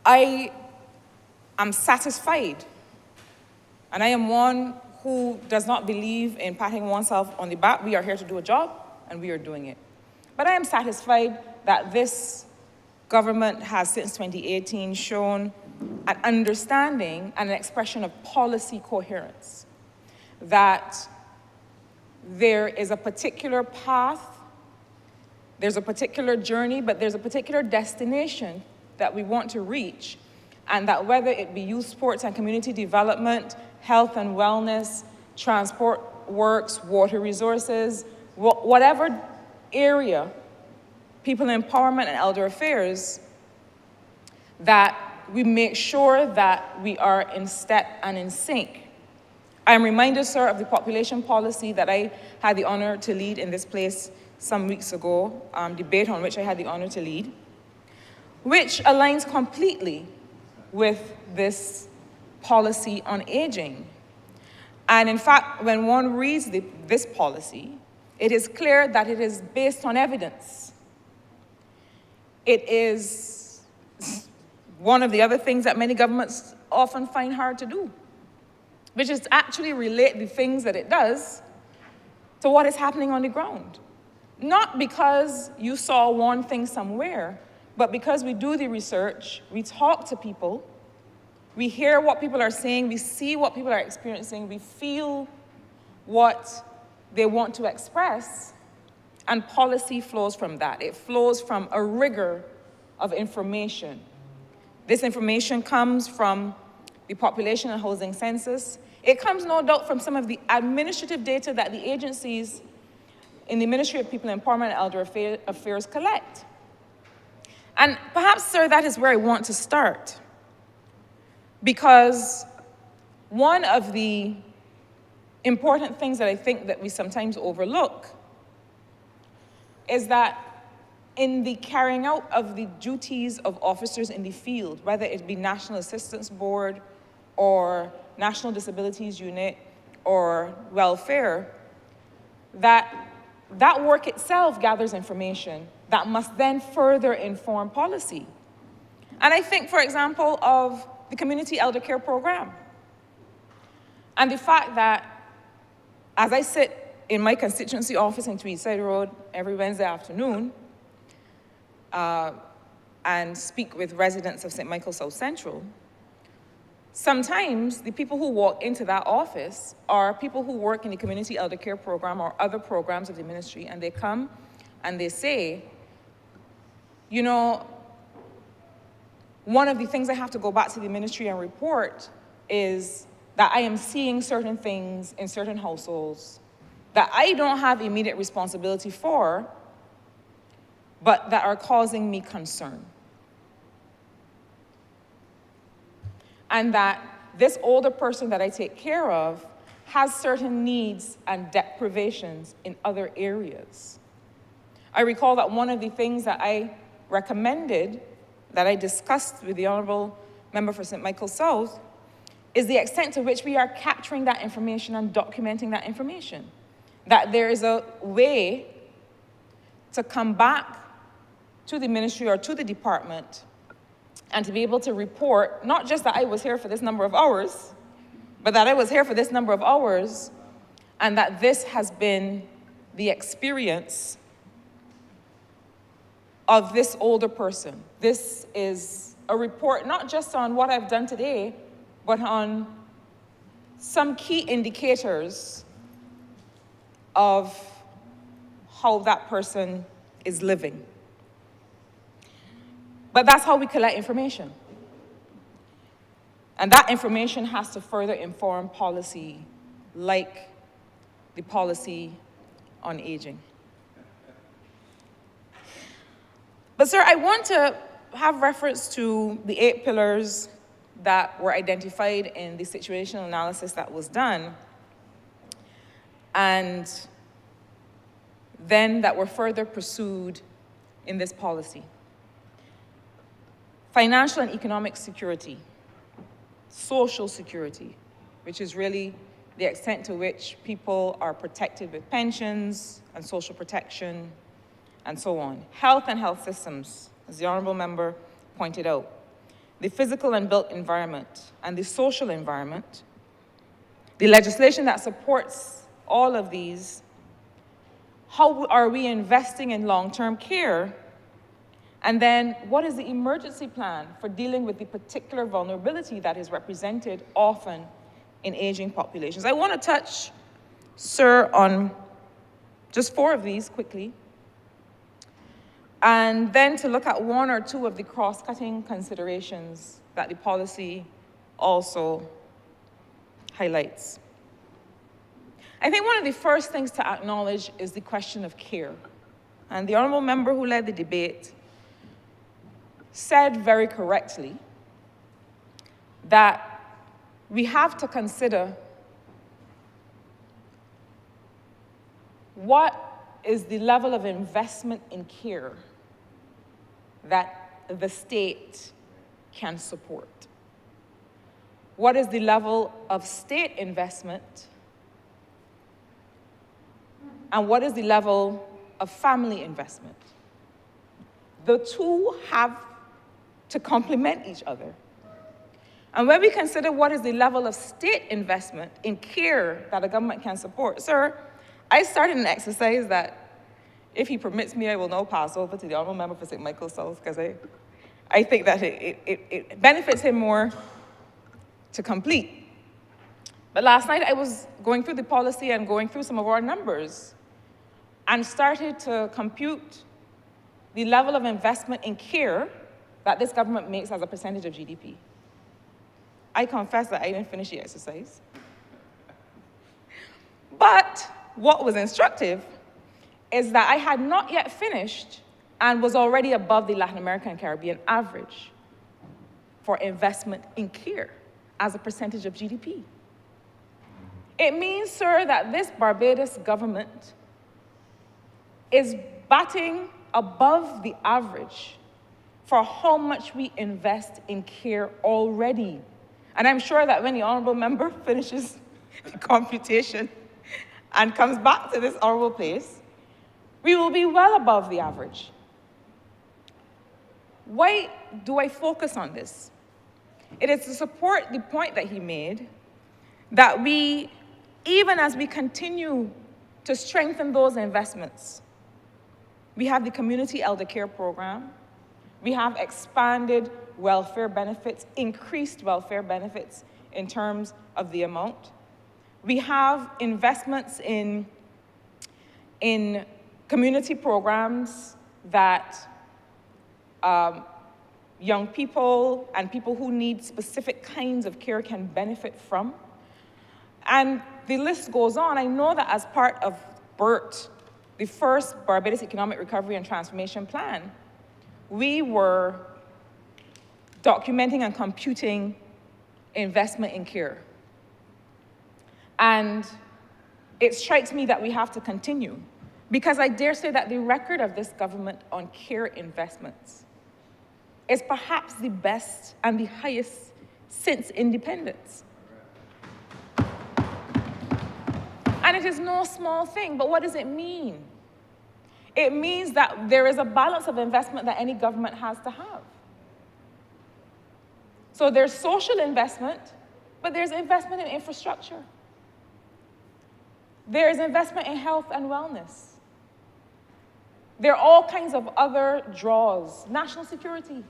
I am satisfied, and I am one who does not believe in patting oneself on the back. We are here to do a job, and we are doing it. But I am satisfied that this government has, since 2018, shown an understanding and an expression of policy coherence, that there is a particular path, there's a particular journey, but there's a particular destination that we want to reach, and that whether it be youth, sports and community development, health and wellness, transport works, water resources, whatever area, people empowerment and elder affairs, that we make sure that we are in step and in sync. I am reminded, sir, of the population policy that I had the honor to lead in this place some weeks ago, debate on which I had the honor to lead, which aligns completely with this policy on aging. And in fact, when one reads this policy, it is clear that it is based on evidence. It is one of the other things that many governments often find hard to do, which is to actually relate the things that it does to what is happening on the ground. Not because you saw one thing somewhere, but because we do the research, we talk to people, we hear what people are saying, we see what people are experiencing, we feel what they want to express, and policy flows from that. It flows from a rigor of information. This information comes from the population and housing census. It comes, no doubt, from some of the administrative data that the agencies in the Ministry of People Empowerment and Elder Affairs collect. And perhaps, sir, that is where I want to start. Because one of the important things that I think that we sometimes overlook is that in the carrying out of the duties of officers in the field, whether it be National Assistance Board or National Disabilities Unit or welfare, that work itself gathers information that must then further inform policy. And I think, for example, of the Community Elder Care Program. And the fact that as I sit in my constituency office in Tweedside Road every Wednesday afternoon and speak with residents of St. Michael South Central, sometimes the people who walk into that office are people who work in the Community Elder Care Program or other programs of the ministry, and they come and they say, you know, one of the things I have to go back to the ministry and report is that I am seeing certain things in certain households that I don't have immediate responsibility for, but that are causing me concern. And that this older person that I take care of has certain needs and deprivations in other areas. I recall that one of the things that I recommended, that I discussed with the Honourable Member for St. Michael South, is the extent to which we are capturing that information and documenting that information. That there is a way to come back to the ministry or to the department and to be able to report, not just that I was here for this number of hours, but that I was here for this number of hours, and that this has been the experience of this older person. This is a report not just on what I've done today, but on some key indicators of how that person is living. But that's how we collect information. And that information has to further inform policy, like the policy on aging. But sir, I want to have reference to the 8 pillars that were identified in the situational analysis that was done, and then that were further pursued in this policy. Financial and economic security, social security, which is really the extent to which people are protected with pensions and social protection and so on. Health and health systems, as the Honourable Member pointed out. the physical and built environment, and the social environment, the legislation that supports all of these, how are we investing in long-term care? And then what is the emergency plan for dealing with the particular vulnerability that is represented often in aging populations? I want to touch, sir, on just 4 of these quickly, and then to look at 1 or 2 of the cross-cutting considerations that the policy also highlights. I think one of the first things to acknowledge is the question of care. And the honourable member who led the debate said very correctly that we have to consider what is the level of investment in care that the state can support. What is the level of state investment, and what is the level of family investment? The two have to complement each other. And when we consider what is the level of state investment in care that a government can support, sir, I started an exercise that, if he permits me, I will now pass over to the honourable member for St. Michael South, because I think that it benefits him more to complete. But last night I was going through the policy and going through some of our numbers and started to compute the level of investment in care that this government makes as a percentage of GDP. I confess that I didn't finish the exercise. But what was instructive is that I had not yet finished and was already above the Latin American and Caribbean average for investment in care as a percentage of GDP. It means, sir, that this Barbados government is batting above the average for how much we invest in care already. And I'm sure that when the honourable member finishes the computation and comes back to this honourable place, we will be well above the average. Why do I focus on this? It is to support the point that he made that we, even as we continue to strengthen those investments, we have the community elder care program, we have expanded welfare benefits, increased welfare benefits in terms of the amount. We have investments in community programs that young people and people who need specific kinds of care can benefit from. And the list goes on. I know that as part of BERT, the first Barbados Economic Recovery and Transformation Plan, we were documenting and computing investment in care. And it strikes me that we have to continue, because I dare say that the record of this government on care investments is perhaps the best and the highest since independence. And it is no small thing, but what does it mean? It means that there is a balance of investment that any government has to have. So there's social investment, but there's investment in infrastructure. There is investment in health and wellness. There are all kinds of other draws, national security.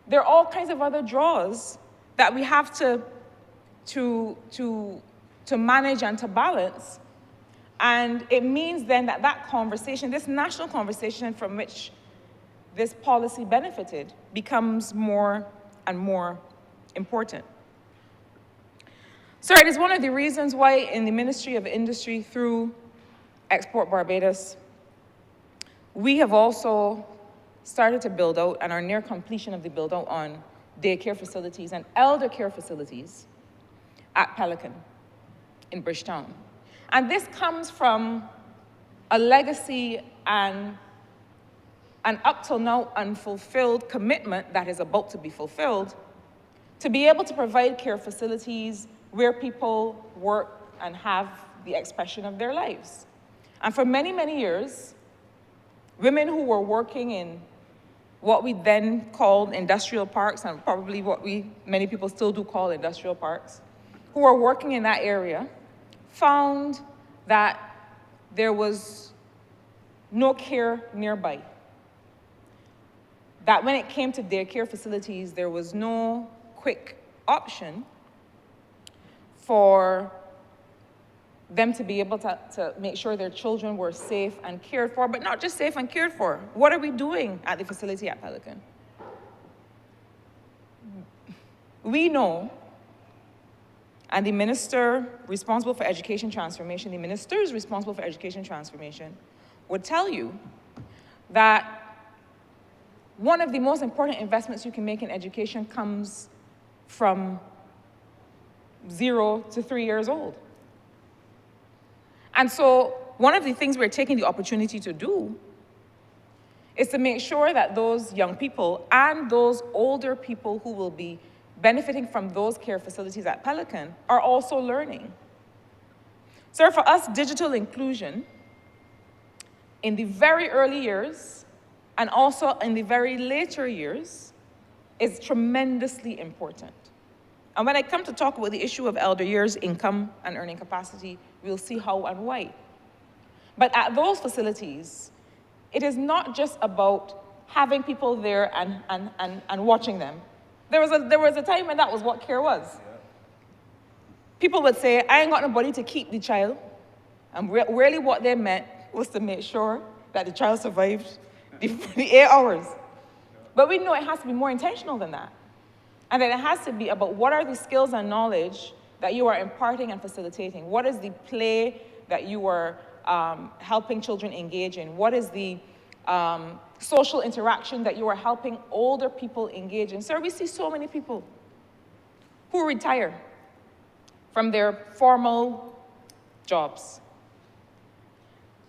There are all kinds of other draws that we have to manage and to balance. And it means then that that conversation, this national conversation from which this policy benefited, becomes more and more important. So it is one of the reasons why in the Ministry of Industry through Export Barbados, we have also started to build out and are near completion of the build out on daycare facilities and elder care facilities at Pelican in Bridgetown. And this comes from a legacy and an up till now unfulfilled commitment that is about to be fulfilled to be able to provide care facilities where people work and have the expression of their lives. And for many, many years, women who were working in what we then called industrial parks, and probably what many people still do call industrial parks, who are working in that area, found that there was no care nearby. That when it came to daycare facilities, there was no quick option for them to be able to make sure their children were safe and cared for, but not just safe and cared for. What are we doing at the facility at Pelican? We know, and the minister responsible for education transformation, the ministers responsible for education transformation, would tell you that one of the most important investments you can make in education comes from 0 to 3 years old. And so one of the things we're taking the opportunity to do is to make sure that those young people and those older people who will be benefiting from those care facilities at Pelican are also learning. So for us, digital inclusion in the very early years and also in the very later years is tremendously important. And when I come to talk about the issue of elder years, income, and earning capacity, we'll see how and why. But at those facilities, it is not just about having people there and watching them. There was a time when that was what care was. People would say, I ain't got nobody to keep the child. And really what they meant was to make sure that the child survived the 8 hours. But we know it has to be more intentional than that. And then it has to be about what are the skills and knowledge that you are imparting and facilitating? What is the play that you are helping children engage in? What is the social interaction that you are helping older people engage in? Sir, we see so many people who retire from their formal jobs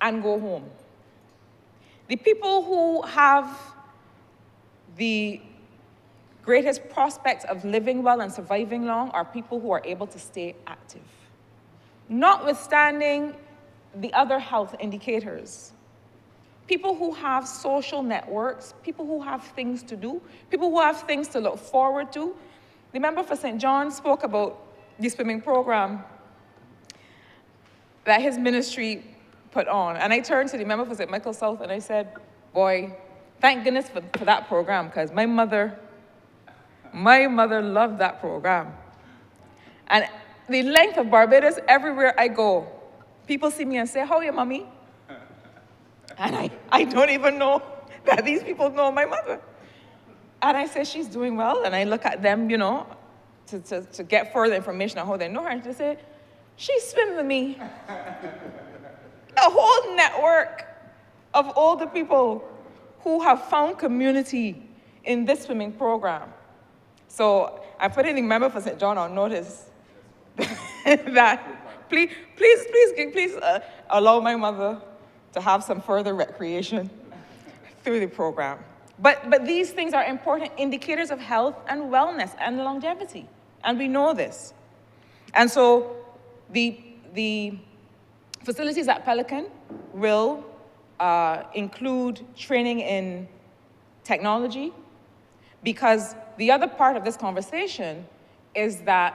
and go home. The people who have the greatest prospects of living well and surviving long are people who are able to stay active. Notwithstanding the other health indicators. People who have social networks, people who have things to do, people who have things to look forward to. The member for St. John spoke about the swimming program that his ministry put on. And I turned to the member for St. Michael South and I said, boy, thank goodness for that program, because my mother loved that program. And the length of Barbados, everywhere I go, people see me and say, how are you, mommy? And I don't even know that these people know my mother. And I say, she's doing well. And I look at them, you know, to get further information on how they know her. And they say, she swims with me. A whole network of older people who have found community in this swimming program. So I'm putting the member for St. John on notice that please allow my mother to have some further recreation through the program. But these things are important indicators of health and wellness and longevity, and we know this. And so the facilities at Pelican will include training in technology, because the other part of this conversation is that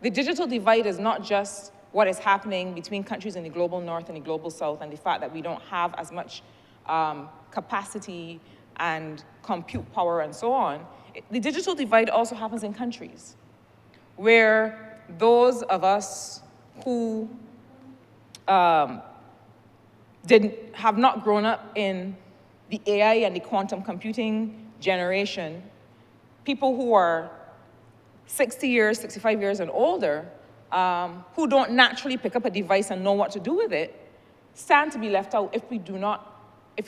the digital divide is not just what is happening between countries in the global north and the global south, and the fact that we don't have as much capacity and compute power and so on. The digital divide also happens in countries where those of us who have not grown up in the AI and the quantum computing generation, people who are 60 years, 65 years and older, who don't naturally pick up a device and know what to do with it, stand to be left out if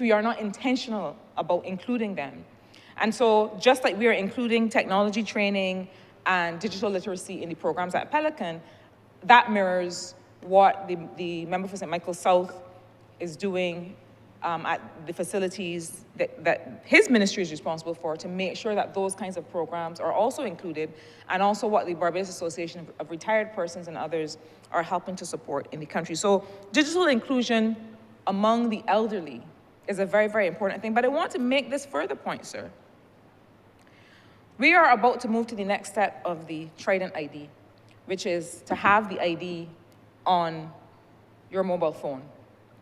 we are not intentional about including them. And so just like we are including technology training and digital literacy in the programs at Pelican, that mirrors what the member for St. Michael South is doing at the facilities that his ministry is responsible for, to make sure that those kinds of programs are also included, and also what the Barbados Association of Retired Persons and others are helping to support in the country. So digital inclusion among the elderly is a very, very important thing. But I want to make this further point, sir. We are about to move to the next step of the Trident ID, which is to have the ID on your mobile phone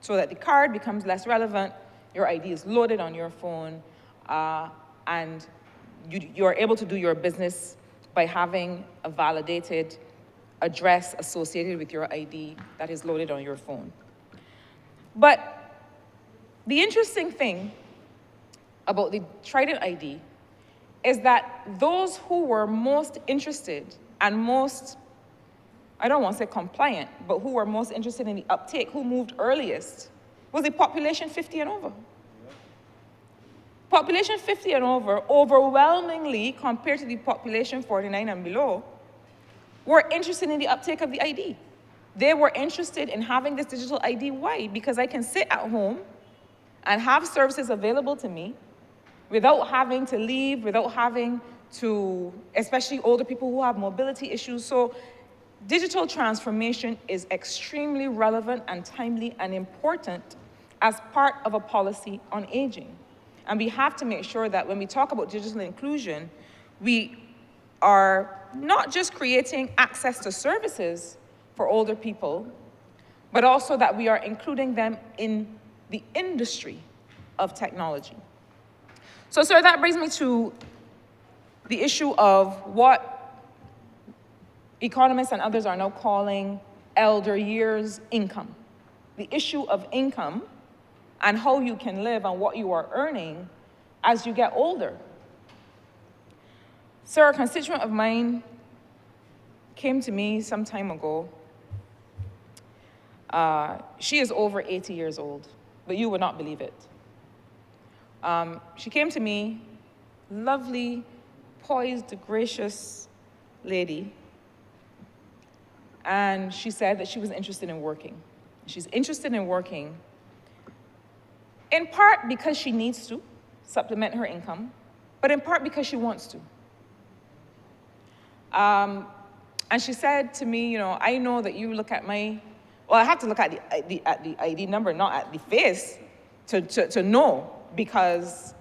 so that the card becomes less relevant, your ID is loaded on your phone, and you are able to do your business by having a validated address associated with your ID that is loaded on your phone. But the interesting thing about the Trident ID is that those who were most interested and most, I don't want to say compliant, but who were most interested in the uptake, who moved earliest, was the population 50 and over. Population 50 and over, overwhelmingly compared to the population 49 and below, were interested in the uptake of the ID. They were interested in having this digital ID. Why? Because I can sit at home and have services available to me without having to leave, without having to, especially older people who have mobility issues. So digital transformation is extremely relevant and timely and important as part of a policy on aging. And we have to make sure that when we talk about digital inclusion, we are not just creating access to services for older people, but also that we are including them in the industry of technology. So, sir, that brings me to the issue of what economists and others are now calling elder years income. The issue of income and how you can live and what you are earning as you get older. Sir, a constituent of mine came to me some time ago. She is over 80 years old, but you would not believe it. She came to me, lovely, poised, gracious lady, and she said that she was interested in working. She's interested in working in part because she needs to supplement her income, but in part because she wants to. And she said to me, you know, I know that you look at my, well, I have to look at the ID number, not at the face, to know, because,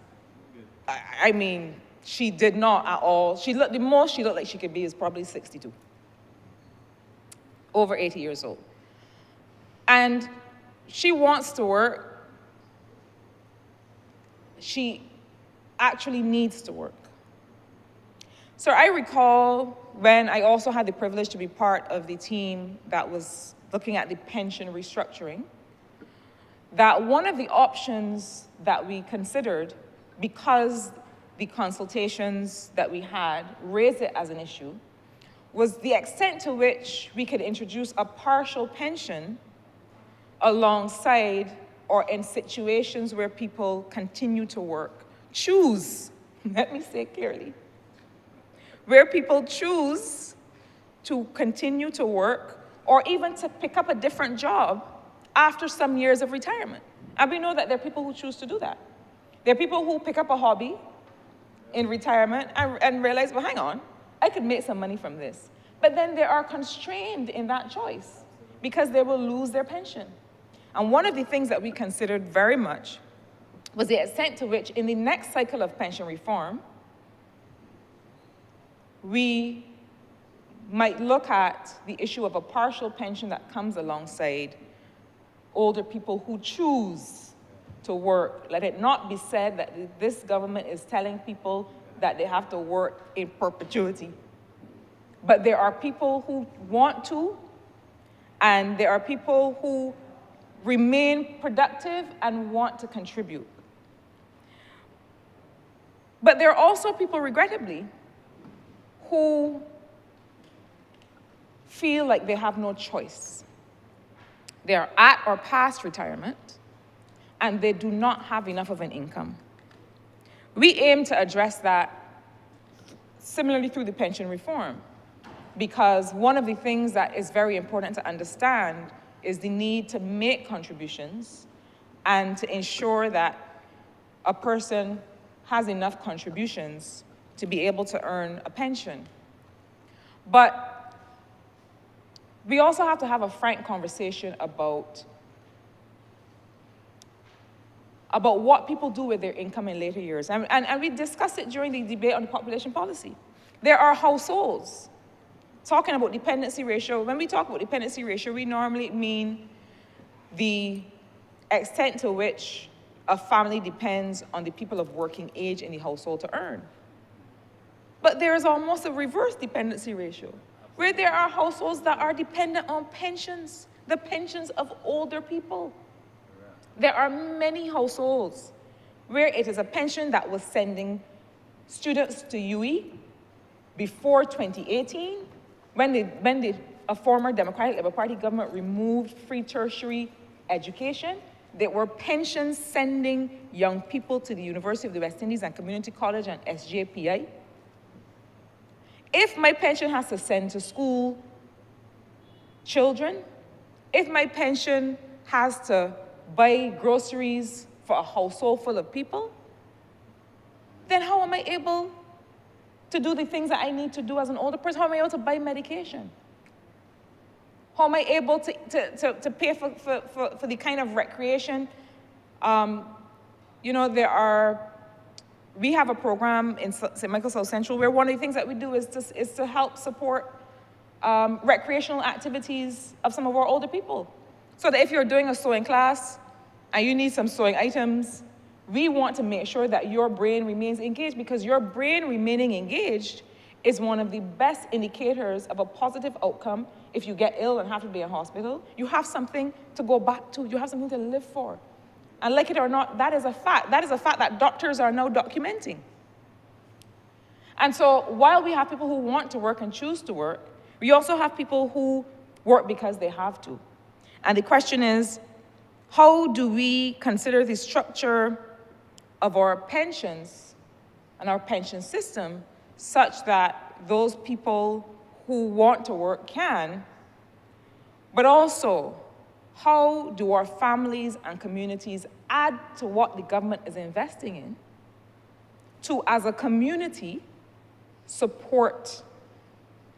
I mean, she did not at all. The most she looked like she could be is probably 62. Over 80 years old. And she wants to work. She actually needs to work. So I recall when I also had the privilege to be part of the team that was looking at the pension restructuring, that one of the options that we considered, because the consultations that we had raised it as an issue, was the extent to which we could introduce a partial pension alongside or in situations where people continue to work. Choose, let me say clearly, where people choose to continue to work or even to pick up a different job after some years of retirement. And we know that there are people who choose to do that. There are people who pick up a hobby in retirement and realize, well, hang on, I could make some money from this. But then they are constrained in that choice because they will lose their pension. And one of the things that we considered very much was the extent to which in the next cycle of pension reform, we might look at the issue of a partial pension that comes alongside older people who choose to work. Let it not be said that this government is telling people that they have to work in perpetuity. But there are people who want to, and there are people who remain productive and want to contribute. But there are also people, regrettably, who feel like they have no choice. They are at or past retirement, and they do not have enough of an income. We aim to address that similarly through the pension reform, because one of the things that is very important to understand is the need to make contributions and to ensure that a person has enough contributions to be able to earn a pension. But we also have to have a frank conversation about about what people do with their income in later years. And we discussed it during the debate on the population policy. There are households, talking about dependency ratio. When we talk about dependency ratio, we normally mean the extent to which a family depends on the people of working age in the household to earn. But there is almost a reverse dependency ratio, where there are households that are dependent on pensions, the pensions of older people. There are many households where it is a pension that was sending students to UE before 2018, when a former Democratic Labour Party government removed free tertiary education. There were pensions sending young people to the University of the West Indies and Community College and SJPI. If my pension has to send to school children, if my pension has to buy groceries for a household full of people, then how am I able to do the things that I need to do as an older person? How am I able to buy medication? How am I able to pay for the kind of recreation? We have a program in St. Michael's South Central where one of the things that we do is to help support recreational activities of some of our older people. So that if you're doing a sewing class and you need some sewing items, we want to make sure that your brain remains engaged, because your brain remaining engaged is one of the best indicators of a positive outcome. If you get ill and have to be in hospital, you have something to go back to. You have something to live for. And like it or not, that is a fact. That is a fact that doctors are now documenting. And so while we have people who want to work and choose to work, we also have people who work because they have to. And the question is, how do we consider the structure of our pensions and our pension system such that those people who want to work can, but also how do our families and communities add to what the government is investing in to, as a community, support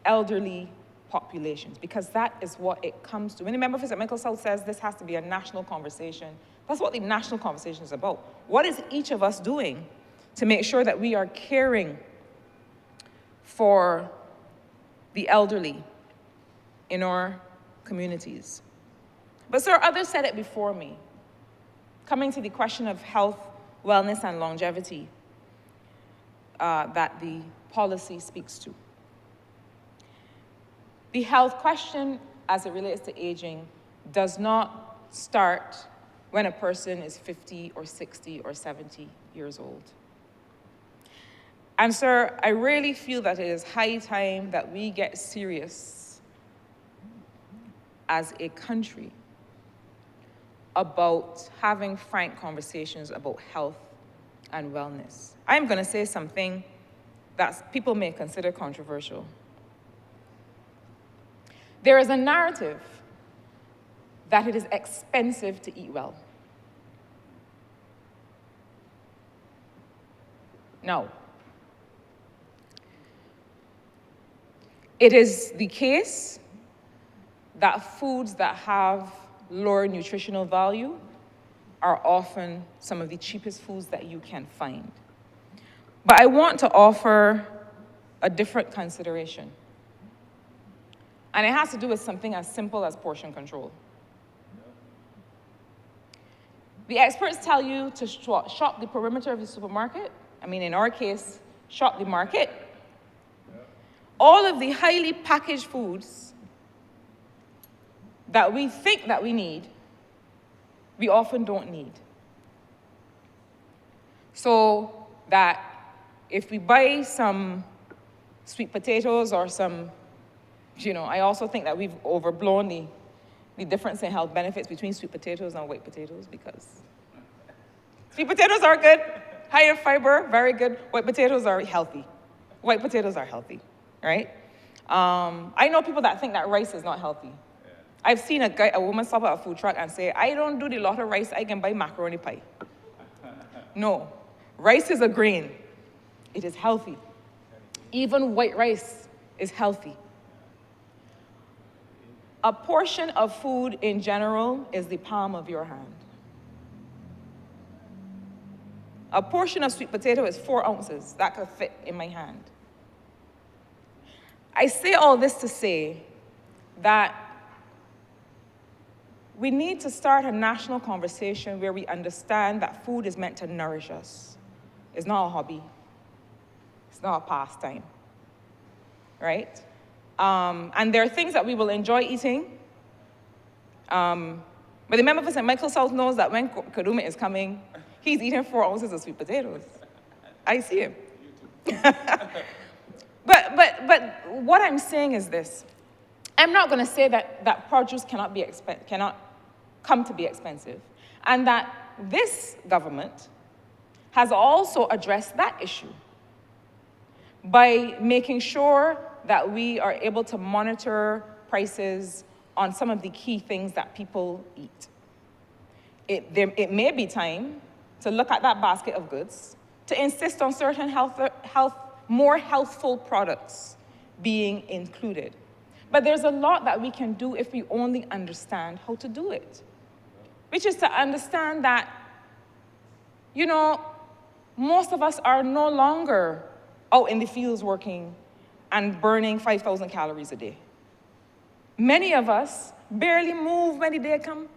elderly populations? Because that is what it comes to. When the member for St. Michael South says this has to be a national conversation, that's what the national conversation is about. What is each of us doing to make sure that we are caring for the elderly in our communities? But sir, others said it before me. Coming to the question of health, wellness, and longevity that the policy speaks to. The health question, as it relates to aging, does not start when a person is 50 or 60 or 70 years old. And sir, I really feel that it is high time that we get serious as a country about having frank conversations about health and wellness. I'm going to say something that people may consider controversial. There is a narrative that it is expensive to eat well. No. It is the case that foods that have lower nutritional value are often some of the cheapest foods that you can find. But I want to offer a different consideration. And it has to do with something as simple as portion control. The experts tell you to shop the perimeter of the supermarket. I mean, in our case, shop the market. All of the highly packaged foods that we think that we need, we often don't need. So that if we buy some sweet potatoes or some, I also think that we've overblown the difference in health benefits between sweet potatoes and white potatoes, because sweet potatoes are good, high in fiber, very good. White potatoes are healthy. White potatoes are healthy, right? I know people that think that rice is not healthy. I've seen a woman stop at a food truck and say, I don't do the lot of rice, I can buy macaroni pie. No, rice is a grain. It is healthy. Even white rice is healthy. A portion of food in general is the palm of your hand. A portion of sweet potato is 4 ounces. That could fit in my hand. I say all this to say that we need to start a national conversation where we understand that food is meant to nourish us. It's not a hobby. It's not a pastime, right? And there are things that we will enjoy eating. But the member for St. Michael South knows that when Kaduma is coming, he's eating 4 ounces of sweet potatoes. I see him. But what I'm saying is this. I'm not going to say that produce cannot come to be expensive, and that this government has also addressed that issue by making sure that we are able to monitor prices on some of the key things that people eat. It may be time to look at that basket of goods, to insist on certain more healthful products being included. But there's a lot that we can do if we only understand how to do it, which is to understand that, most of us are no longer out in the fields working and burning 5,000 calories a day. Many of us barely move when the day comes.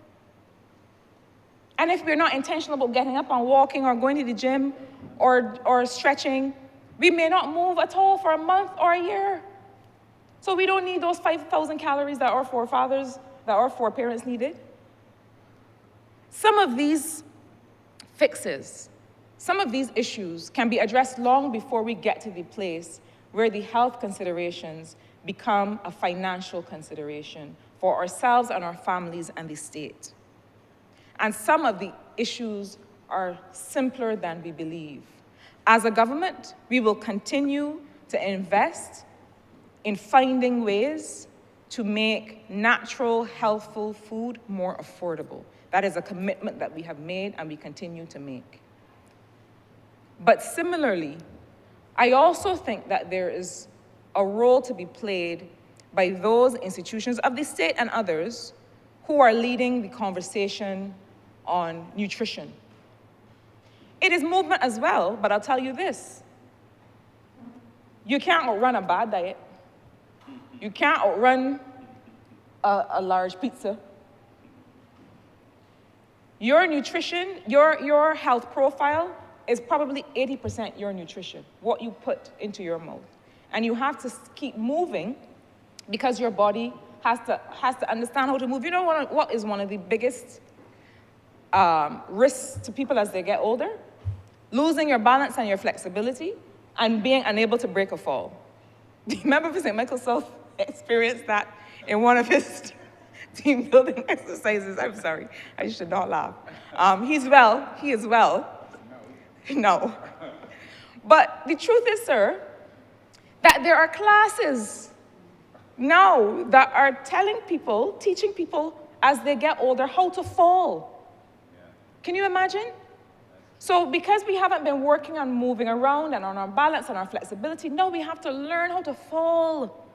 And if we're not intentional about getting up and walking or going to the gym or stretching, we may not move at all for a month or a year. So we don't need those 5,000 calories that our forefathers, that our foreparents needed. Some of these fixes, some of these issues can be addressed long before we get to the place where the health considerations become a financial consideration for ourselves and our families and the state. And some of the issues are simpler than we believe. As a government, we will continue to invest in finding ways to make natural, healthful food more affordable. That is a commitment that we have made and we continue to make. But similarly, I also think that there is a role to be played by those institutions of the state and others who are leading the conversation on nutrition. It is movement as well, but I'll tell you this. You can't outrun a bad diet. You can't outrun a large pizza. Your nutrition, your health profile is probably 80% your nutrition, what you put into your mouth. And you have to keep moving because your body has to understand how to move. You know what is one of the biggest risks to people as they get older? Losing your balance and your flexibility and being unable to break a fall. Do you remember St. Michael South experienced that in one of his team building exercises? I'm sorry, I should not laugh. He's well, he is well. No. But the truth is, sir, that there are classes now that are teaching people as they get older how to fall. Can you imagine? So because we haven't been working on moving around and on our balance and our flexibility, now we have to learn how to fall.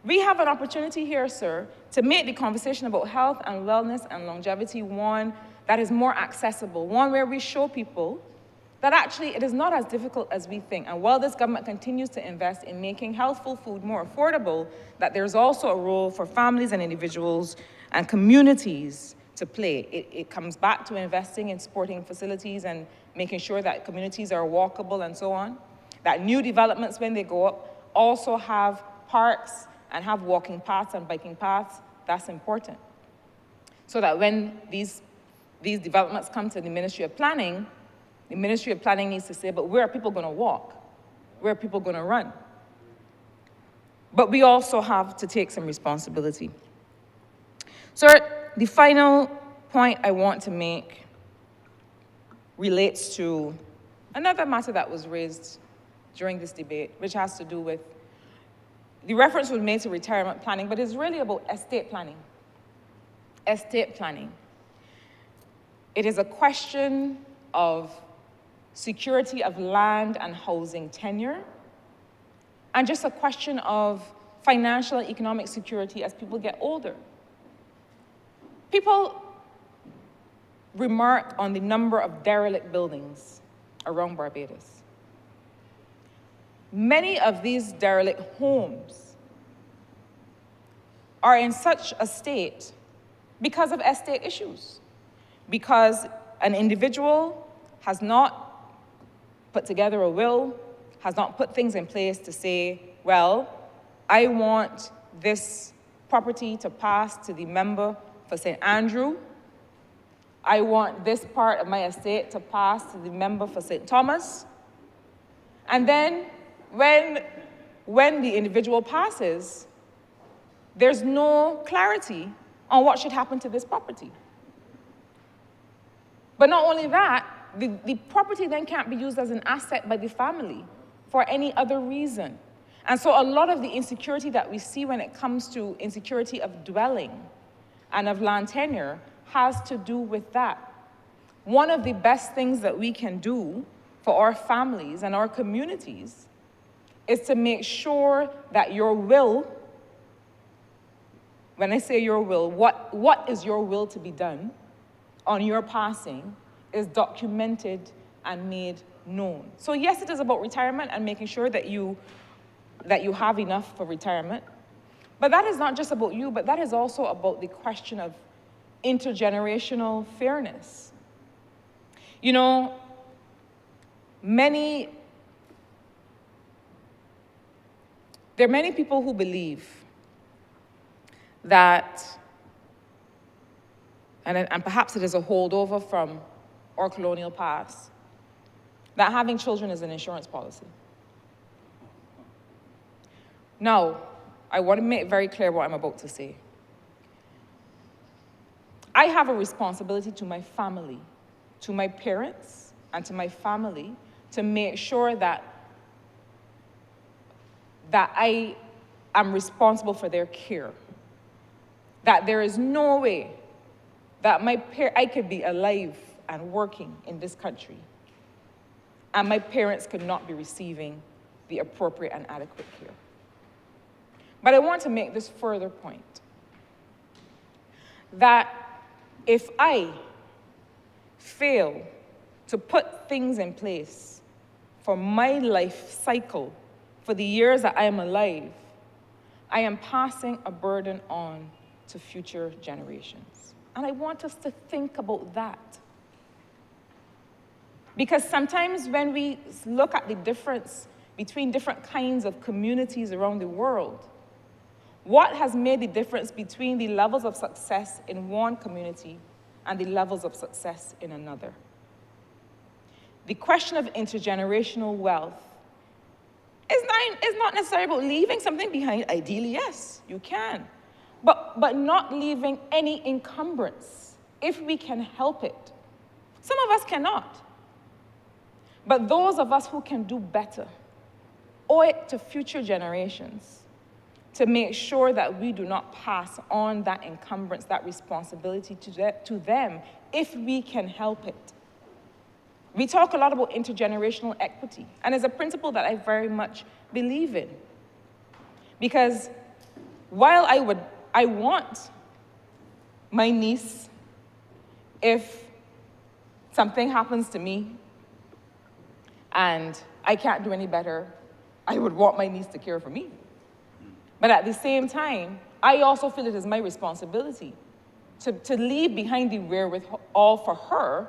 We have an opportunity here, sir, to make the conversation about health and wellness and longevity one that is more accessible, one where we show people that actually it is not as difficult as we think. And while this government continues to invest in making healthful food more affordable, that there's also a role for families and individuals and communities to play. It comes back to investing in sporting facilities and making sure that communities are walkable and so on. That new developments, when they go up, also have parks and have walking paths and biking paths. That's important. So that when these developments come to the Ministry of Planning, the Ministry of Planning needs to say, but where are people going to walk? Where are people going to run? But we also have to take some responsibility. Sir, the final point I want to make relates to another matter that was raised during this debate, which has to do with, the reference was made to retirement planning, but it's really about estate planning. Estate planning. It is a question of security of land and housing tenure, and just a question of financial and economic security as people get older. People remark on the number of derelict buildings around Barbados. Many of these derelict homes are in such a state because of estate issues, because an individual has not put together a will, has not put things in place to say, well, I want this property to pass to the member for St. Andrew. I want this part of my estate to pass to the member for St. Thomas. And then when the individual passes, there's no clarity on what should happen to this property. But not only that, the property then can't be used as an asset by the family for any other reason. And so a lot of the insecurity that we see when it comes to insecurity of dwelling and of land tenure has to do with that. One of the best things that we can do for our families and our communities is to make sure that your will, when I say your will, what is your will to be done on your passing is documented and made known. So yes, it is about retirement and making sure that you have enough for retirement. But that is not just about you, but that is also about the question of intergenerational fairness. You know, there are many people who believe that, and perhaps it is a holdover from our colonial past, that having children is an insurance policy. Now, I want to make very clear what I'm about to say. I have a responsibility to my family, to my parents, and to my family to make sure that I am responsible for their care. That there is no way that I could be alive and working in this country and my parents could not be receiving the appropriate and adequate care. But I want to make this further point, that if I fail to put things in place for my life cycle, for the years that I am alive, I am passing a burden on to future generations. And I want us to think about that. Because sometimes when we look at the difference between different kinds of communities around the world, what has made the difference between the levels of success in one community and the levels of success in another? The question of intergenerational wealth is not necessarily about leaving something behind. Ideally, yes, you can. But not leaving any encumbrance, if we can help it. Some of us cannot. But those of us who can do better owe it to future generations to make sure that we do not pass on that encumbrance, that responsibility to them, if we can help it. We talk a lot about intergenerational equity, and it's a principle that I very much believe in. Because while I want my niece, if something happens to me and I can't do any better, I would want my niece to care for me. But at the same time, I also feel it is my responsibility to leave behind the wherewithal for her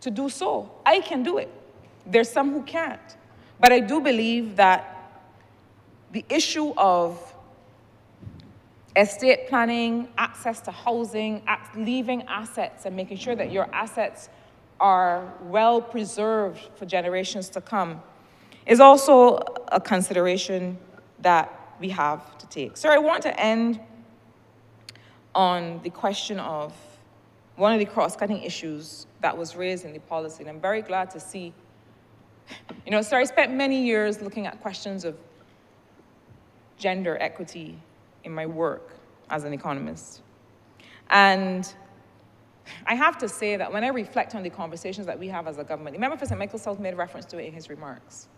to do so. I can do it. There's some who can't. But I do believe that the issue of estate planning, access to housing, leaving assets and making sure that your assets are well preserved for generations to come is also a consideration that we have to take. So I want to end on the question of one of the cross-cutting issues that was raised in the policy, and I'm very glad to see, so I spent many years looking at questions of gender equity in my work as an economist. And I have to say that when I reflect on the conversations that we have as a government, remember Professor Michael South made reference to it in his remarks.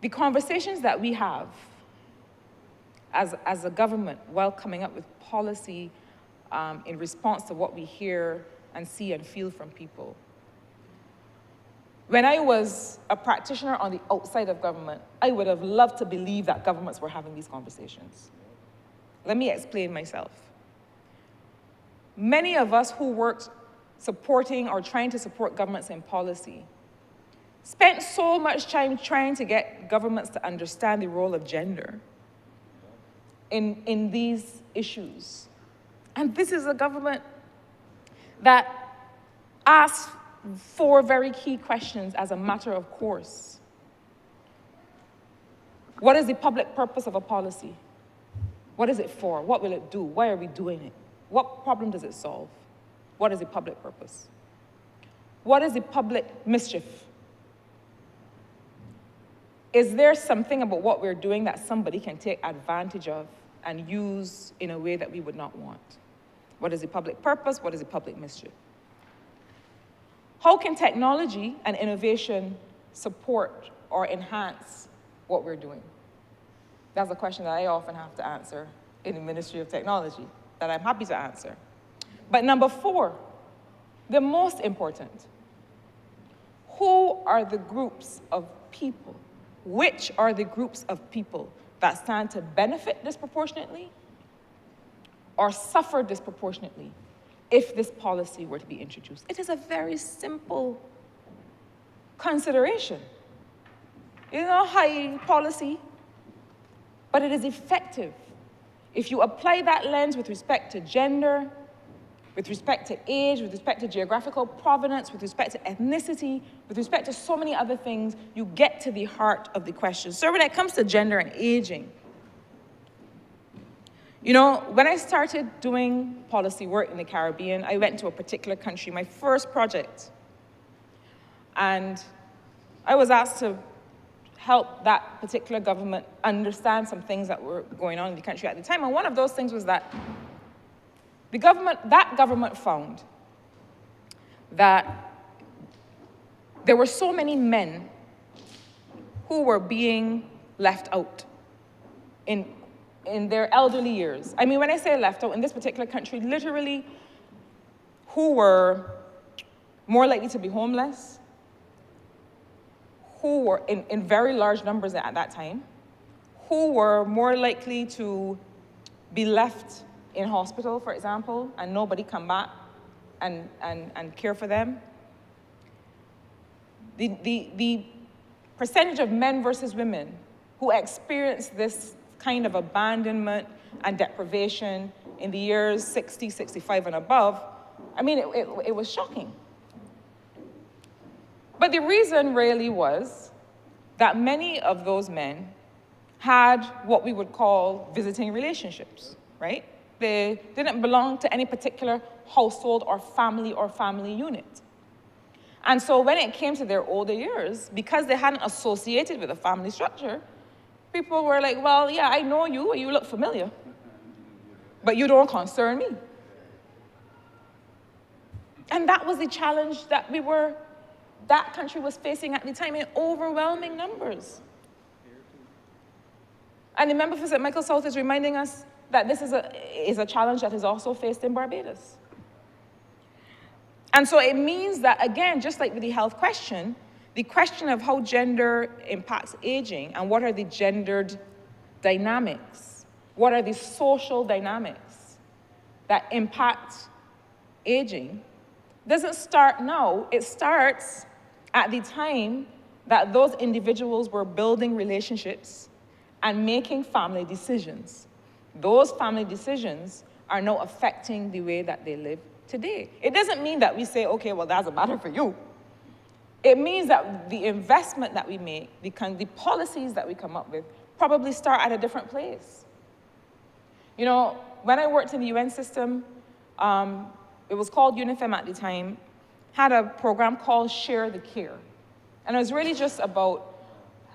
The conversations that we have as a government while coming up with policy in response to what we hear and see and feel from people. When I was a practitioner on the outside of government, I would have loved to believe that governments were having these conversations. Let me explain myself. Many of us who worked supporting or trying to support governments in policy spent so much time trying to get governments to understand the role of gender in these issues. And this is a government that asks 4 very key questions as a matter of course. What is the public purpose of a policy? What is it for? What will it do? Why are we doing it? What problem does it solve? What is the public purpose? What is the public mischief? Is there something about what we're doing that somebody can take advantage of and use in a way that we would not want? What is the public purpose? What is the public mischief? How can technology and innovation support or enhance what we're doing? That's a question that I often have to answer in the Ministry of Technology, that I'm happy to answer. But number 4, the most important, who are the groups of people? Which are the groups of people that stand to benefit disproportionately or suffer disproportionately if this policy were to be introduced? It is a very simple consideration. It's not high policy, but it is effective. If you apply that lens with respect to gender, with respect to age, with respect to geographical provenance, with respect to ethnicity, with respect to so many other things, you get to the heart of the question. So when it comes to gender and aging, you know, when I started doing policy work in the Caribbean, I went to a particular country, my first project, and I was asked to help that particular government understand some things that were going on in the country at the time. And one of those things was that that government found that there were so many men who were being left out in their elderly years. I mean, when I say left out, in this particular country, literally, who were more likely to be homeless, who were in very large numbers at that time, who were more likely to be left in hospital, for example, and nobody come back and care for them. The percentage of men versus women who experienced this kind of abandonment and deprivation in the years 60, 65 and above, I mean, it was shocking. But the reason really was that many of those men had what we would call visiting relationships, right? They didn't belong to any particular household or family unit. And so when it came to their older years, because they hadn't associated with a family structure, people were like, well, yeah, I know you, you look familiar, but you don't concern me. And that was the challenge that that country was facing at the time in overwhelming numbers. And the member for St. Michael South is reminding us that this is a challenge that is also faced in Barbados. And so it means that, again, just like with the health question, the question of how gender impacts aging and what are the gendered dynamics, what are the social dynamics that impact aging, doesn't start now. It starts at the time that those individuals were building relationships and making family decisions. Those family decisions are now affecting the way that they live today. It doesn't mean that we say, okay, well, that's a matter for you. It means that the investment that we make, the policies that we come up with, probably start at a different place. You know, when I worked in the UN system, it was called UNIFEM at the time, had a program called Share the Care. And it was really just about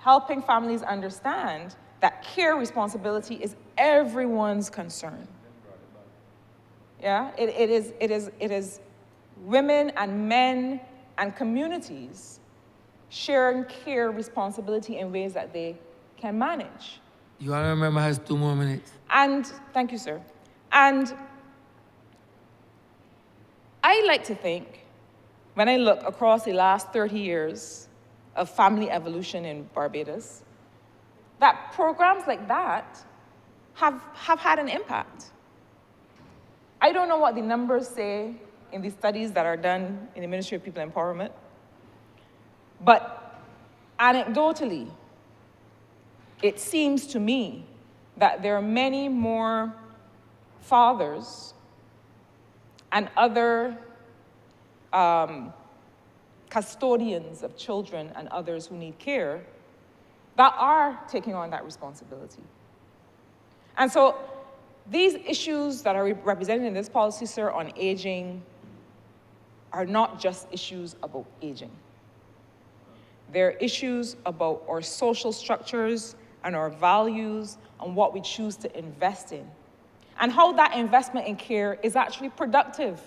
helping families understand that care responsibility is everyone's concern. Yeah, it is women and men and communities sharing care responsibility in ways that they can manage. You all remember has 2 more minutes. And, thank you, sir. And I I like to think, when I look across the last 30 years of family evolution in Barbados, that programs like that have had an impact. I don't know what the numbers say in the studies that are done in the Ministry of People Empowerment, but anecdotally, it seems to me that there are many more fathers and other custodians of children and others who need care that are taking on that responsibility. And so these issues that are represented in this policy, sir, on aging are not just issues about aging. They're issues about our social structures and our values and what we choose to invest in, and how that investment in care is actually productive.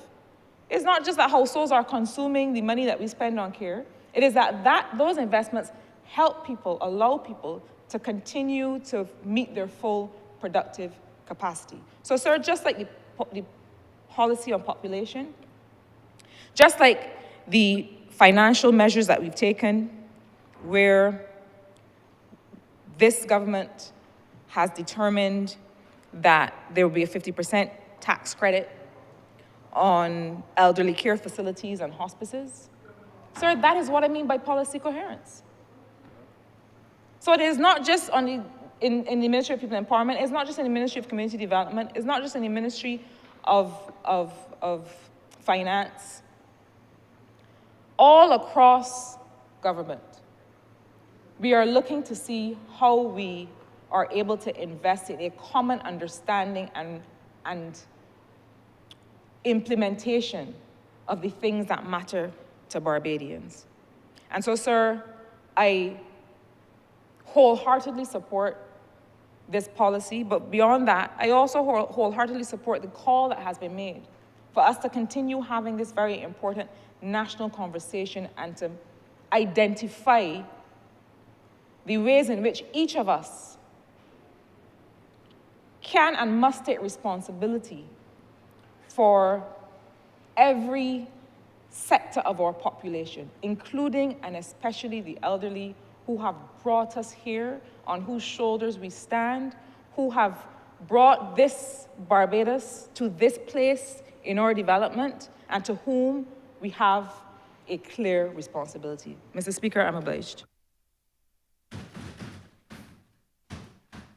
It's not just that households are consuming the money that we spend on care. It is that those investments help people, allow people to continue to meet their full productive capacity. So, sir, just like the policy on population, just like the financial measures that we've taken, where this government has determined that there will be a 50% tax credit on elderly care facilities and hospices. Sir, that is what I mean by policy coherence. So it is not just on in the Ministry of People Empowerment, it's not just in the Ministry of Community Development, it's not just in the Ministry of Finance. All across government, we are looking to see how we are able to invest in a common understanding and implementation of the things that matter to Barbadians. And so, sir, I wholeheartedly support this policy, but beyond that, I also wholeheartedly support the call that has been made for us to continue having this very important national conversation and to identify the ways in which each of us can and must take responsibility for every sector of our population, including and especially the elderly who have brought us here, on whose shoulders we stand, who have brought this Barbados to this place in our development, and to whom we have a clear responsibility. Mr. Speaker, I'm obliged.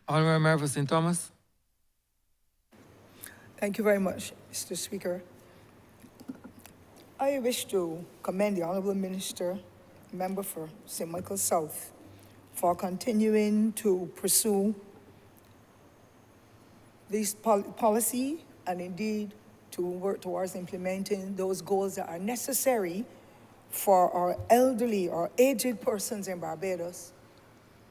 Honourable Member for St. Thomas. Thank you very much, Mr. Speaker. I wish to commend the Honourable Minister, member for St. Michael South, for continuing to pursue this policy and indeed to work towards implementing those goals that are necessary for our elderly or aged persons in Barbados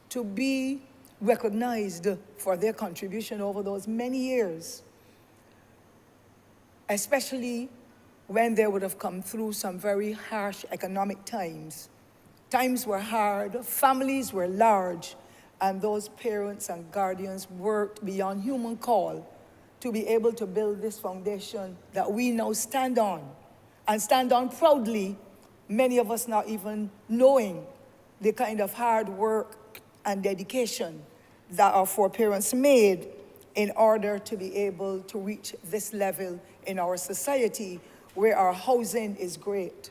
to be recognized for their contribution over those many years, especially when they would have come through some very harsh economic times. Times were hard, families were large, and those parents and guardians worked beyond human call to be able to build this foundation that we now stand on, and stand on proudly, many of us not even knowing the kind of hard work and dedication that our foreparents made in order to be able to reach this level in our society where our housing is great.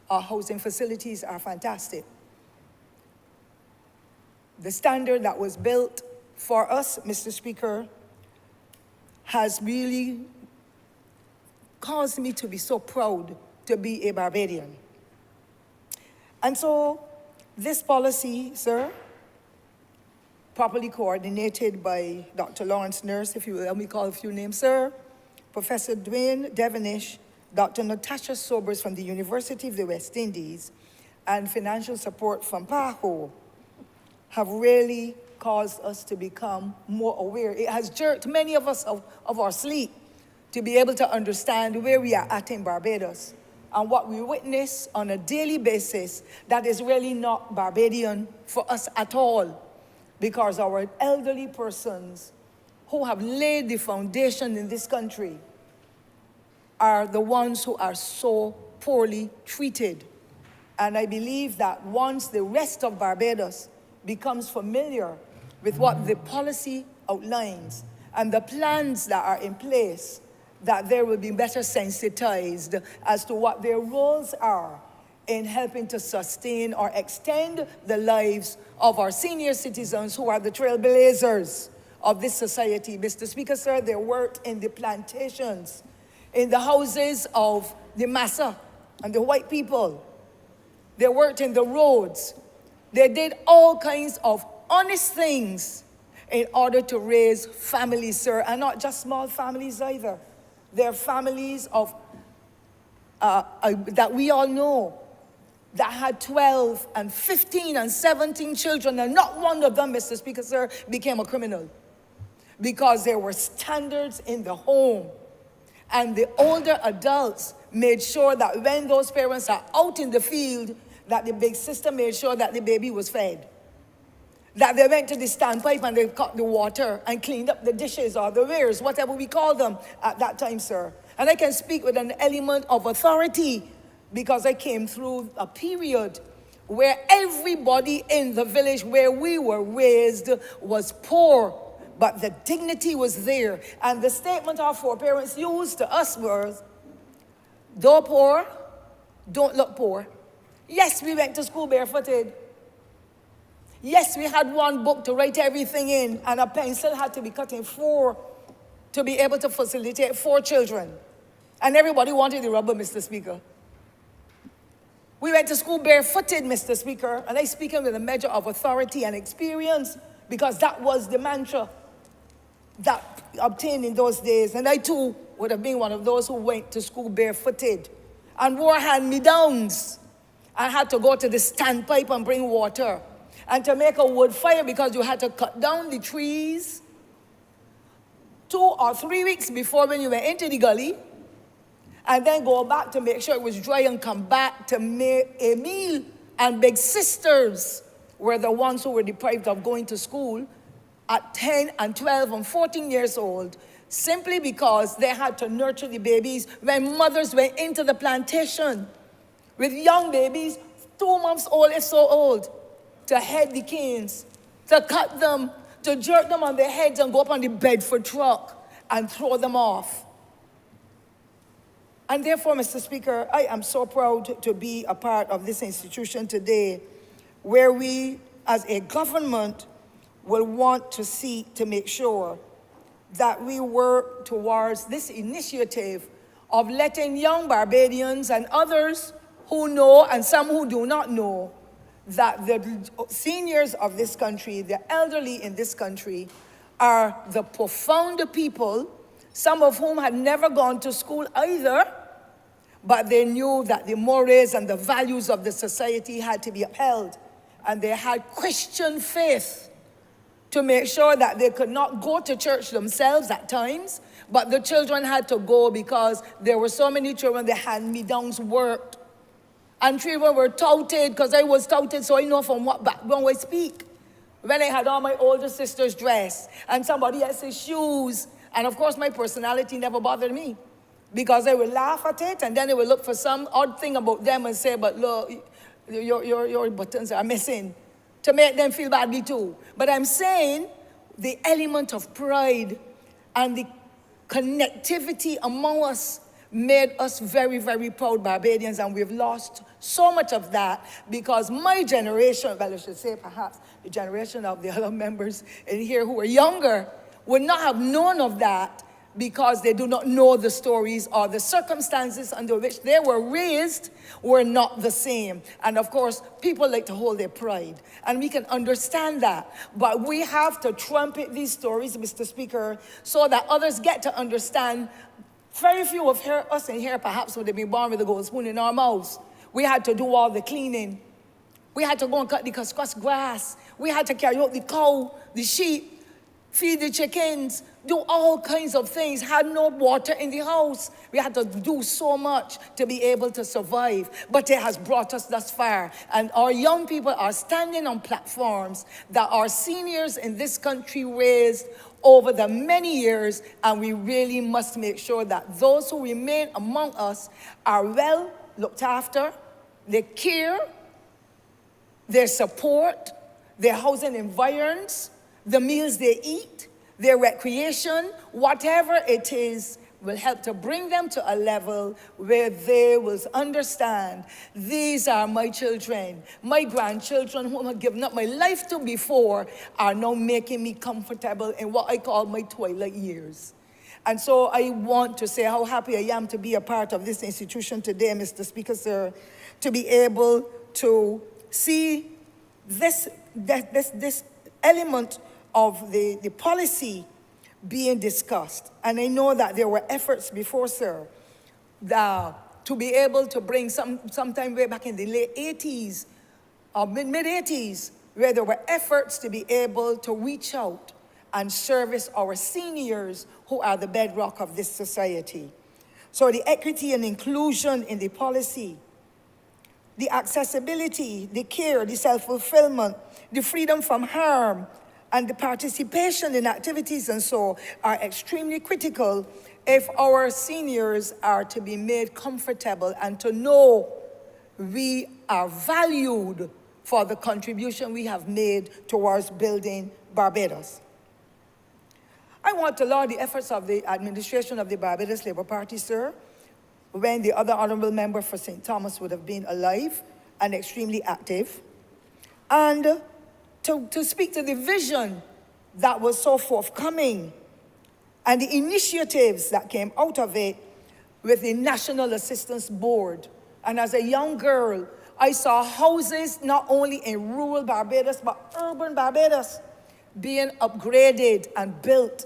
Our housing facilities are fantastic. The standard that was built for us, Mr. Speaker, has really caused me to be so proud to be a Barbadian. And so this policy, sir, properly coordinated by Dr. Lawrence Nurse, if you will let me call a few names, sir, Professor Dwayne Devonish, Dr. Natasha Sobers from the University of the West Indies, and financial support from PAHO, have really caused us to become more aware. It has jerked many of us of our sleep to be able to understand where we are at in Barbados and what we witness on a daily basis that is really not Barbadian for us at all, because our elderly persons who have laid the foundation in this country are the ones who are so poorly treated. And I believe that once the rest of Barbados becomes familiar with what the policy outlines and the plans that are in place, that they will be better sensitized as to what their roles are in helping to sustain or extend the lives of our senior citizens who are the trailblazers of this society. Mr. Speaker, sir, they worked in the plantations, in the houses of the massa and the white people. They worked in the roads. They did all kinds of honest things in order to raise families, sir, and not just small families either. They're families of that we all know that had 12 and 15 and 17 children, and not one of them, Mr. Speaker, sir, became a criminal, because there were standards in the home. And the older adults made sure that when those parents are out in the field, that the big sister made sure that the baby was fed. That they went to the standpipe and they cut the water and cleaned up the dishes or the wares, whatever we call them at that time, sir. And I can speak with an element of authority because I came through a period where everybody in the village where we were raised was poor, but the dignity was there. And the statement our foreparents used to us was, though poor, don't look poor. Yes, we went to school barefooted. Yes, we had one book to write everything in, and a pencil had to be cut in 4 to be able to facilitate 4 children. And everybody wanted the rubber, Mr. Speaker. We went to school barefooted, Mr. Speaker, and I speak with a measure of authority and experience because that was the mantra that obtained in those days. And I too would have been one of those who went to school barefooted and wore hand-me-downs. I had to go to the standpipe and bring water and to make a wood fire because you had to cut down the trees 2 or 3 weeks before when you went into the gully, and then go back to make sure it was dry and come back to make a meal. And big sisters were the ones who were deprived of going to school at 10 and 12 and 14 years old, simply because they had to nurture the babies when mothers went into the plantation with young babies, 2 months old if so old, to head the canes, to cut them, to jerk them on their heads and go up on the Bedford truck and throw them off. And therefore, Mr. Speaker, I am so proud to be a part of this institution today, where we, as a government, will want to seek to make sure that we work towards this initiative of letting young Barbadians and others who know and some who do not know that the seniors of this country, the elderly in this country, are the profound people, some of whom had never gone to school either, but they knew that the mores and the values of the society had to be upheld. And they had Christian faith to make sure that they could not go to church themselves at times, but the children had to go because there were so many children, the hand-me-downs worked. And children were touted, because I was touted, so I know from what background I speak. When I had all my older sisters' dress and somebody else's shoes, and of course my personality never bothered me, because I would laugh at it, and then they would look for some odd thing about them and say, but look, your buttons are missing, to make them feel badly too. But I'm saying the element of pride and the connectivity among us made us very, very proud Barbadians, and we've lost so much of that because my generation, well, I should say perhaps the generation of the other members in here who are younger, would not have known of that because they do not know the stories or the circumstances under which they were raised were not the same. And of course, people like to hold their pride, and we can understand that. But we have to trumpet these stories, Mr. Speaker, so that others get to understand. Very few of us in here perhaps would have been born with a gold spoon in our mouths. We had to do all the cleaning. We had to go and cut the cuscus grass. We had to carry out the cow, the sheep, feed the chickens, do all kinds of things, had no water in the house. We had to do so much to be able to survive, but it has brought us thus far. And our young people are standing on platforms that our seniors in this country raised over the many years, and we really must make sure that those who remain among us are well looked after, they care, their support, their housing environs, the meals they eat, their recreation, whatever it is, will help to bring them to a level where they will understand, these are my children, my grandchildren whom I've given up my life to before are now making me comfortable in what I call my twilight years. And so I want to say how happy I am to be a part of this institution today, Mr. Speaker, sir, to be able to see this element of the policy being discussed. And I know that there were efforts before, sir, to be able to bring sometime way back in the late 80s, or mid-80s, where there were efforts to be able to reach out and service our seniors who are the bedrock of this society. So the equity and inclusion in the policy, the accessibility, the care, the self-fulfillment, the freedom from harm, and the participation in activities and so are extremely critical if our seniors are to be made comfortable and to know we are valued for the contribution we have made towards building Barbados. I want to laud the efforts of the administration of the Barbados Labour Party, sir, when the other honourable member for St. Thomas would have been alive and extremely active, and to speak to the vision that was so forthcoming and the initiatives that came out of it with the National Assistance Board. And as a young girl, I saw houses not only in rural Barbados, but urban Barbados being upgraded and built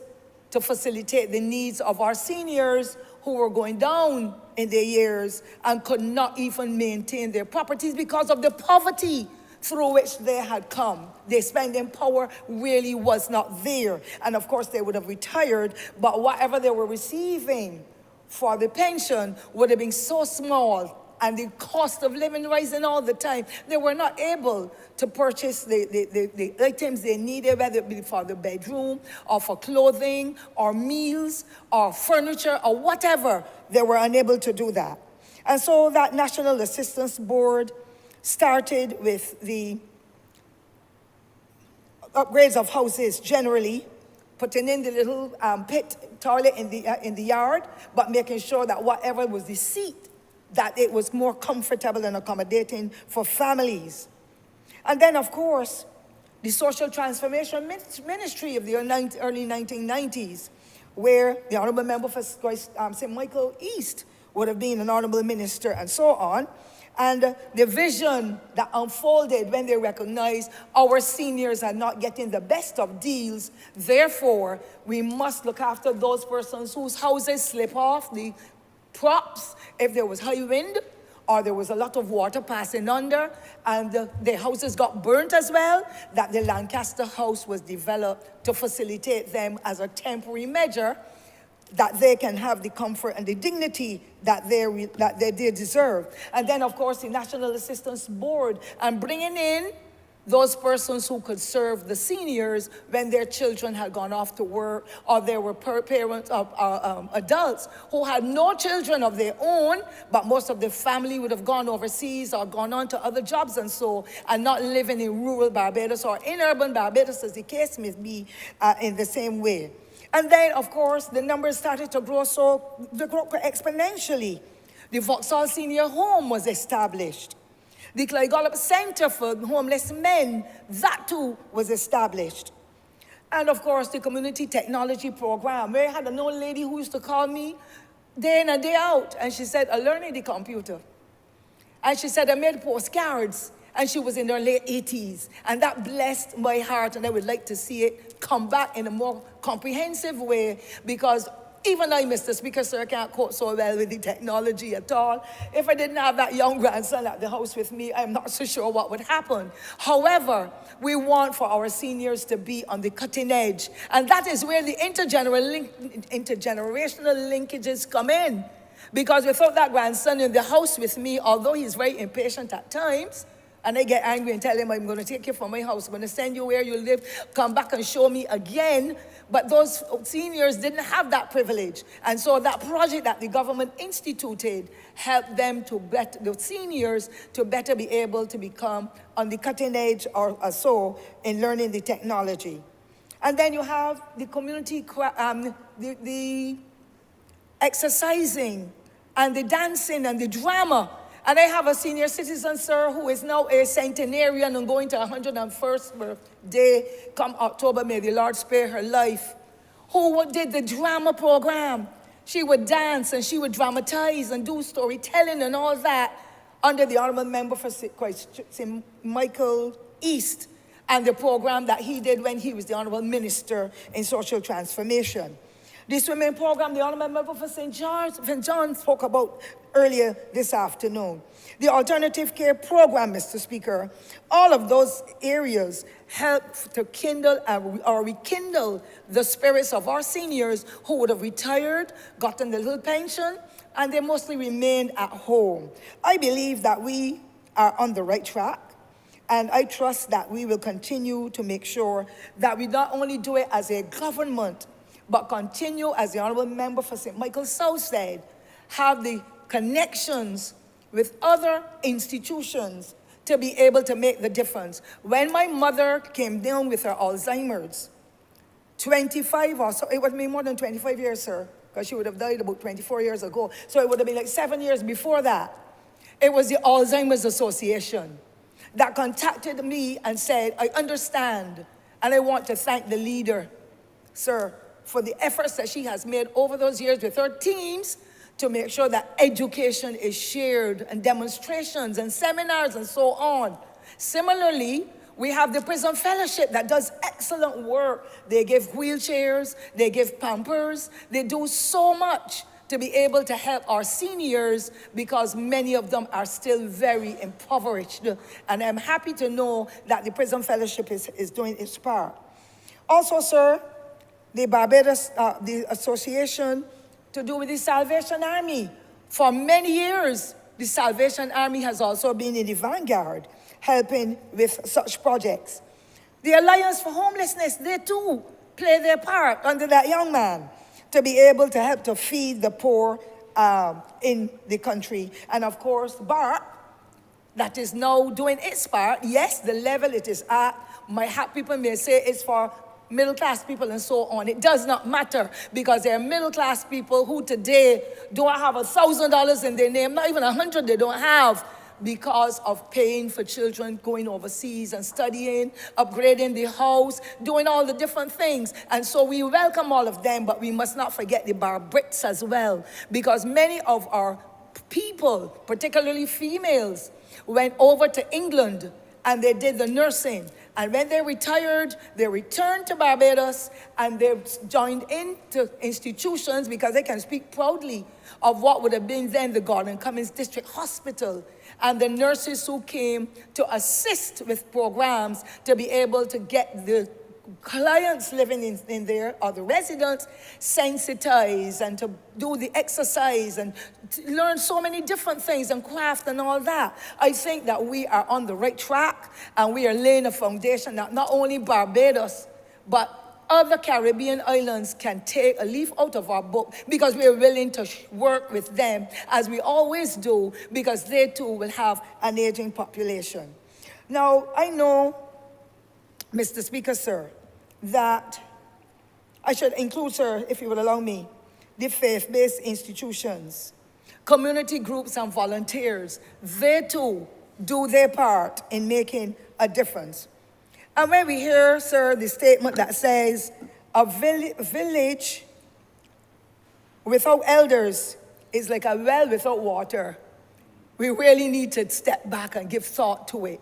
to facilitate the needs of our seniors who were going down in their years and could not even maintain their properties because of the poverty through which they had come. Their spending power really was not there. And of course, they would have retired, but whatever they were receiving for the pension would have been so small, and the cost of living rising all the time, they were not able to purchase the items they needed, whether it be for the bedroom, or for clothing, or meals, or furniture, or whatever. They were unable to do that. And so that National Assistance Board started with the upgrades of houses generally, putting in the little pit toilet in the yard, but making sure that whatever was the seat, that it was more comfortable and accommodating for families. And then, of course, the Social Transformation Ministry of the early 1990s, where the Honourable Member for St. Michael East would have been an Honourable Minister and so on. And the vision that unfolded when they recognized our seniors are not getting the best of deals. Therefore, we must look after those persons whose houses slip off the props if there was high wind or there was a lot of water passing under and the houses got burnt as well, that the Lancaster House was developed to facilitate them as a temporary measure that they can have the comfort and the dignity that they deserve. And then, of course, the National Assistance Board and bringing in those persons who could serve the seniors when their children had gone off to work, or there were parents of adults who had no children of their own, but most of the family would have gone overseas or gone on to other jobs and so, and not living in rural Barbados or in urban Barbados, as the case may be, in the same way. And then, of course, the numbers started to grow exponentially. The Vauxhall Senior Home was established. The Clygolop Center for Homeless Men, that too was established. And of course, the Community Technology Program, where I had an old lady who used to call me day in and day out, and she said, I'm learning the computer. And she said, I made postcards, and she was in her late 80s. And that blessed my heart, and I would like to see it come back in a more comprehensive way, because even I, Mr. Speaker, sir, can't cope so well with the technology at all. If I didn't have that young grandson at the house with me, I'm not so sure what would happen. However, We want for our seniors to be on the cutting edge. And that is where the intergenerational linkages come in. Because without that grandson in the house with me, although he's very impatient at times, and I get angry and tell him, I'm going to take you from my house, I'm going to send you where you live, come back and show me again. But those seniors didn't have that privilege. And so that project that the government instituted helped them to better, the seniors to better be able to become on the cutting edge or so in learning the technology. And then you have the community, the exercising and the dancing and the drama. And I have a senior citizen, sir, who is now a centenarian and going to 101st birthday come October. May the Lord spare her life. Who did the drama program. She would dance and she would dramatize and do storytelling and all that under the Honourable Member for St. Michael East and the program that he did when he was the Honourable Minister in Social Transformation. The swimming program, the Honourable Member for St. John spoke about earlier this afternoon. The alternative care program, Mr. Speaker, all of those areas help to kindle or rekindle the spirits of our seniors who would have retired, gotten the little pension, and they mostly remained at home. I believe that we are on the right track. And I trust that we will continue to make sure that we not only do it as a government, but continue, as the Honourable Member for St. Michael South said, have the connections with other institutions to be able to make the difference. When my mother came down with her Alzheimer's, 25 or so, it would be more than 25 years, sir, because she would have died about 24 years ago. So it would have been like 7 years before that. It was the Alzheimer's Association that contacted me and said, I understand, and I want to thank the leader, sir, for the efforts that she has made over those years with her teams to make sure that education is shared and demonstrations and seminars and so on. Similarly, we have the Prison Fellowship that does excellent work. They give wheelchairs, they give pampers, they do so much to be able to help our seniors because many of them are still very impoverished. And I'm happy to know that the Prison Fellowship is doing its part. Also, sir, the Barbados, the association to do with the Salvation Army. For many years, the Salvation Army has also been in the vanguard, helping with such projects. The Alliance for Homelessness, they too play their part under that young man to be able to help to feed the poor in the country. And of course, BART, that is now doing its part. Yes, the level it is at, my people may say it's for middle-class people and so on. It does not matter because there are middle-class people who today don't have $1,000 in their name, not even 100 they don't have, because of paying for children going overseas and studying, upgrading the house, doing all the different things. And so we welcome all of them, but we must not forget the Bar Brits as well, because many of our people, particularly females, went over to England and they did the nursing. And when they retired, they returned to Barbados and they joined into institutions because they can speak proudly of what would have been then the Gordon Cummins District Hospital and the nurses who came to assist with programs to be able to get the clients living in there, or the residents, sensitized and to do the exercise and learn so many different things and craft and all that. I think that we are on the right track and we are laying a foundation that not only Barbados, but other Caribbean islands can take a leaf out of our book because we are willing to work with them as we always do because they too will have an aging population. Now, I know, Mr. Speaker, sir, that I should include, sir, if you will allow me, the faith-based institutions, community groups and volunteers. They too do their part in making a difference. And when we hear, sir, the statement that says, a village without elders is like a well without water, we really need to step back and give thought to it.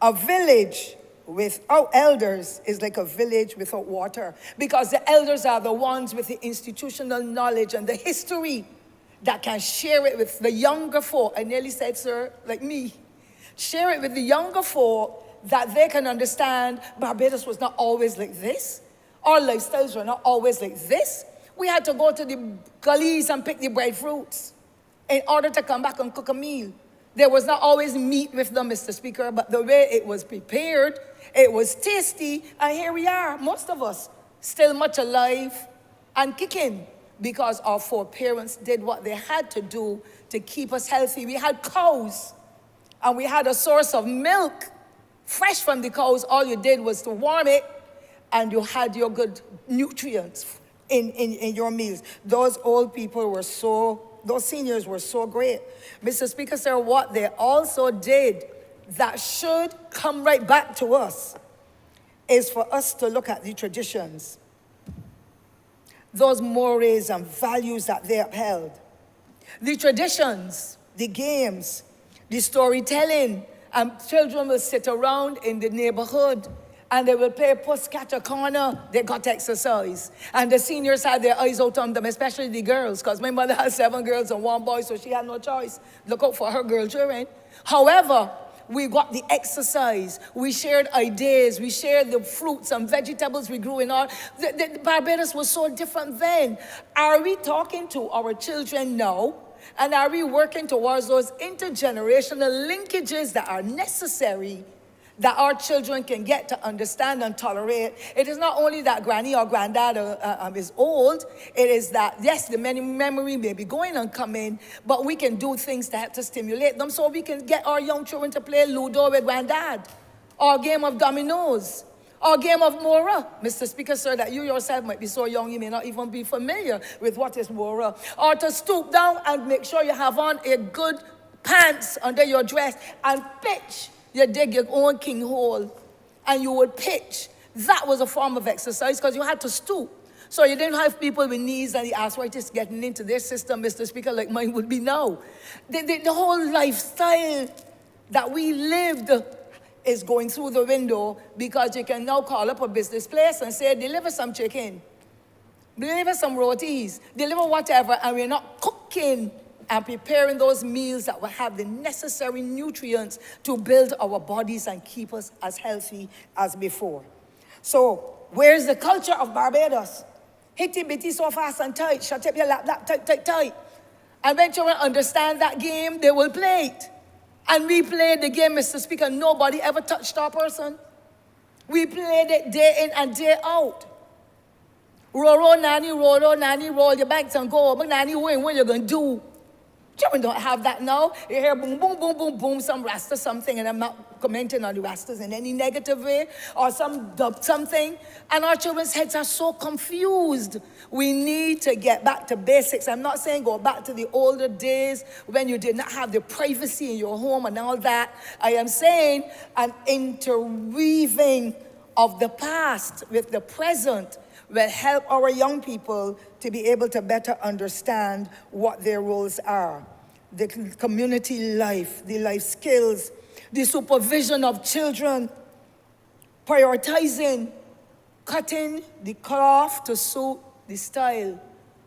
A village without elders is like a village without water, because the elders are the ones with the institutional knowledge and the history that can share it with the younger folk. I nearly said, sir, like me. Share it with the younger folk that they can understand Barbados was not always like this. Our lifestyles were not always like this. We had to go to the gullies and pick the breadfruits in order to come back and cook a meal. There was not always meat with them, Mr. Speaker, but the way it was prepared, it was tasty, and here we are, most of us, still much alive and kicking because our foreparents did what they had to do to keep us healthy. We had cows, and we had a source of milk, fresh from the cows. All you did was to warm it, and you had your good nutrients in your meals. Those old people were those seniors were so great. Mr. Speaker, sir, what they also did that should come right back to us is for us to look at the traditions, those mores and values that they upheld. The traditions, the games, the storytelling, and children will sit around in the neighborhood and they will play puss catch a corner. They got exercise. And the seniors had their eyes out on them, especially the girls, because my mother has 7 girls and 1 boy, so she had no choice. Look out for her girl children. However, we got the exercise. We shared ideas. We shared the fruits and vegetables we grew in our... Barbados was so different then. Are we talking to our children now? And are we working towards those intergenerational linkages that are necessary that our children can get to understand and tolerate? It is not only that granny or granddad is old, it is that, yes, the memory may be going and coming, but we can do things to help to stimulate them so we can get our young children to play Ludo with granddad, or a game of dominoes, or a game of Mora. Mr. Speaker, sir, that you yourself might be so young you may not even be familiar with what is Mora. Or to stoop down and make sure you have on a good pants under your dress and pitch. You dig your own king hole and you would pitch. That was a form of exercise because you had to stoop. So you didn't have people with knees and the arthritis getting into their system, Mr. Speaker, like mine would be now. The whole lifestyle that we lived is going through the window because you can now call up a business place and say, deliver some chicken, deliver some rotis, deliver whatever, and we're not cooking and preparing those meals that will have the necessary nutrients to build our bodies and keep us as healthy as before. So, where's the culture of Barbados? Hitty-bitty, so fast and tight, shut up your lap, tight. And when children understand that game, they will play it. And we played the game, Mr. Speaker, nobody ever touched our person. We played it day in and day out. Roll, nanny, roll your banks and go. But nanny, what are you going to do? Children don't have that now. You hear boom, boom, boom, boom, boom, some rasta something, and I'm not commenting on the rastas in any negative way, or some dub something, and our children's heads are so confused. We need to get back to basics. I'm not saying go back to the older days when you did not have the privacy in your home and all that. I am saying an interweaving of the past with the present will help our young people to be able to better understand what their roles are. The community life, the life skills, the supervision of children, prioritizing, cutting the cloth to suit the style.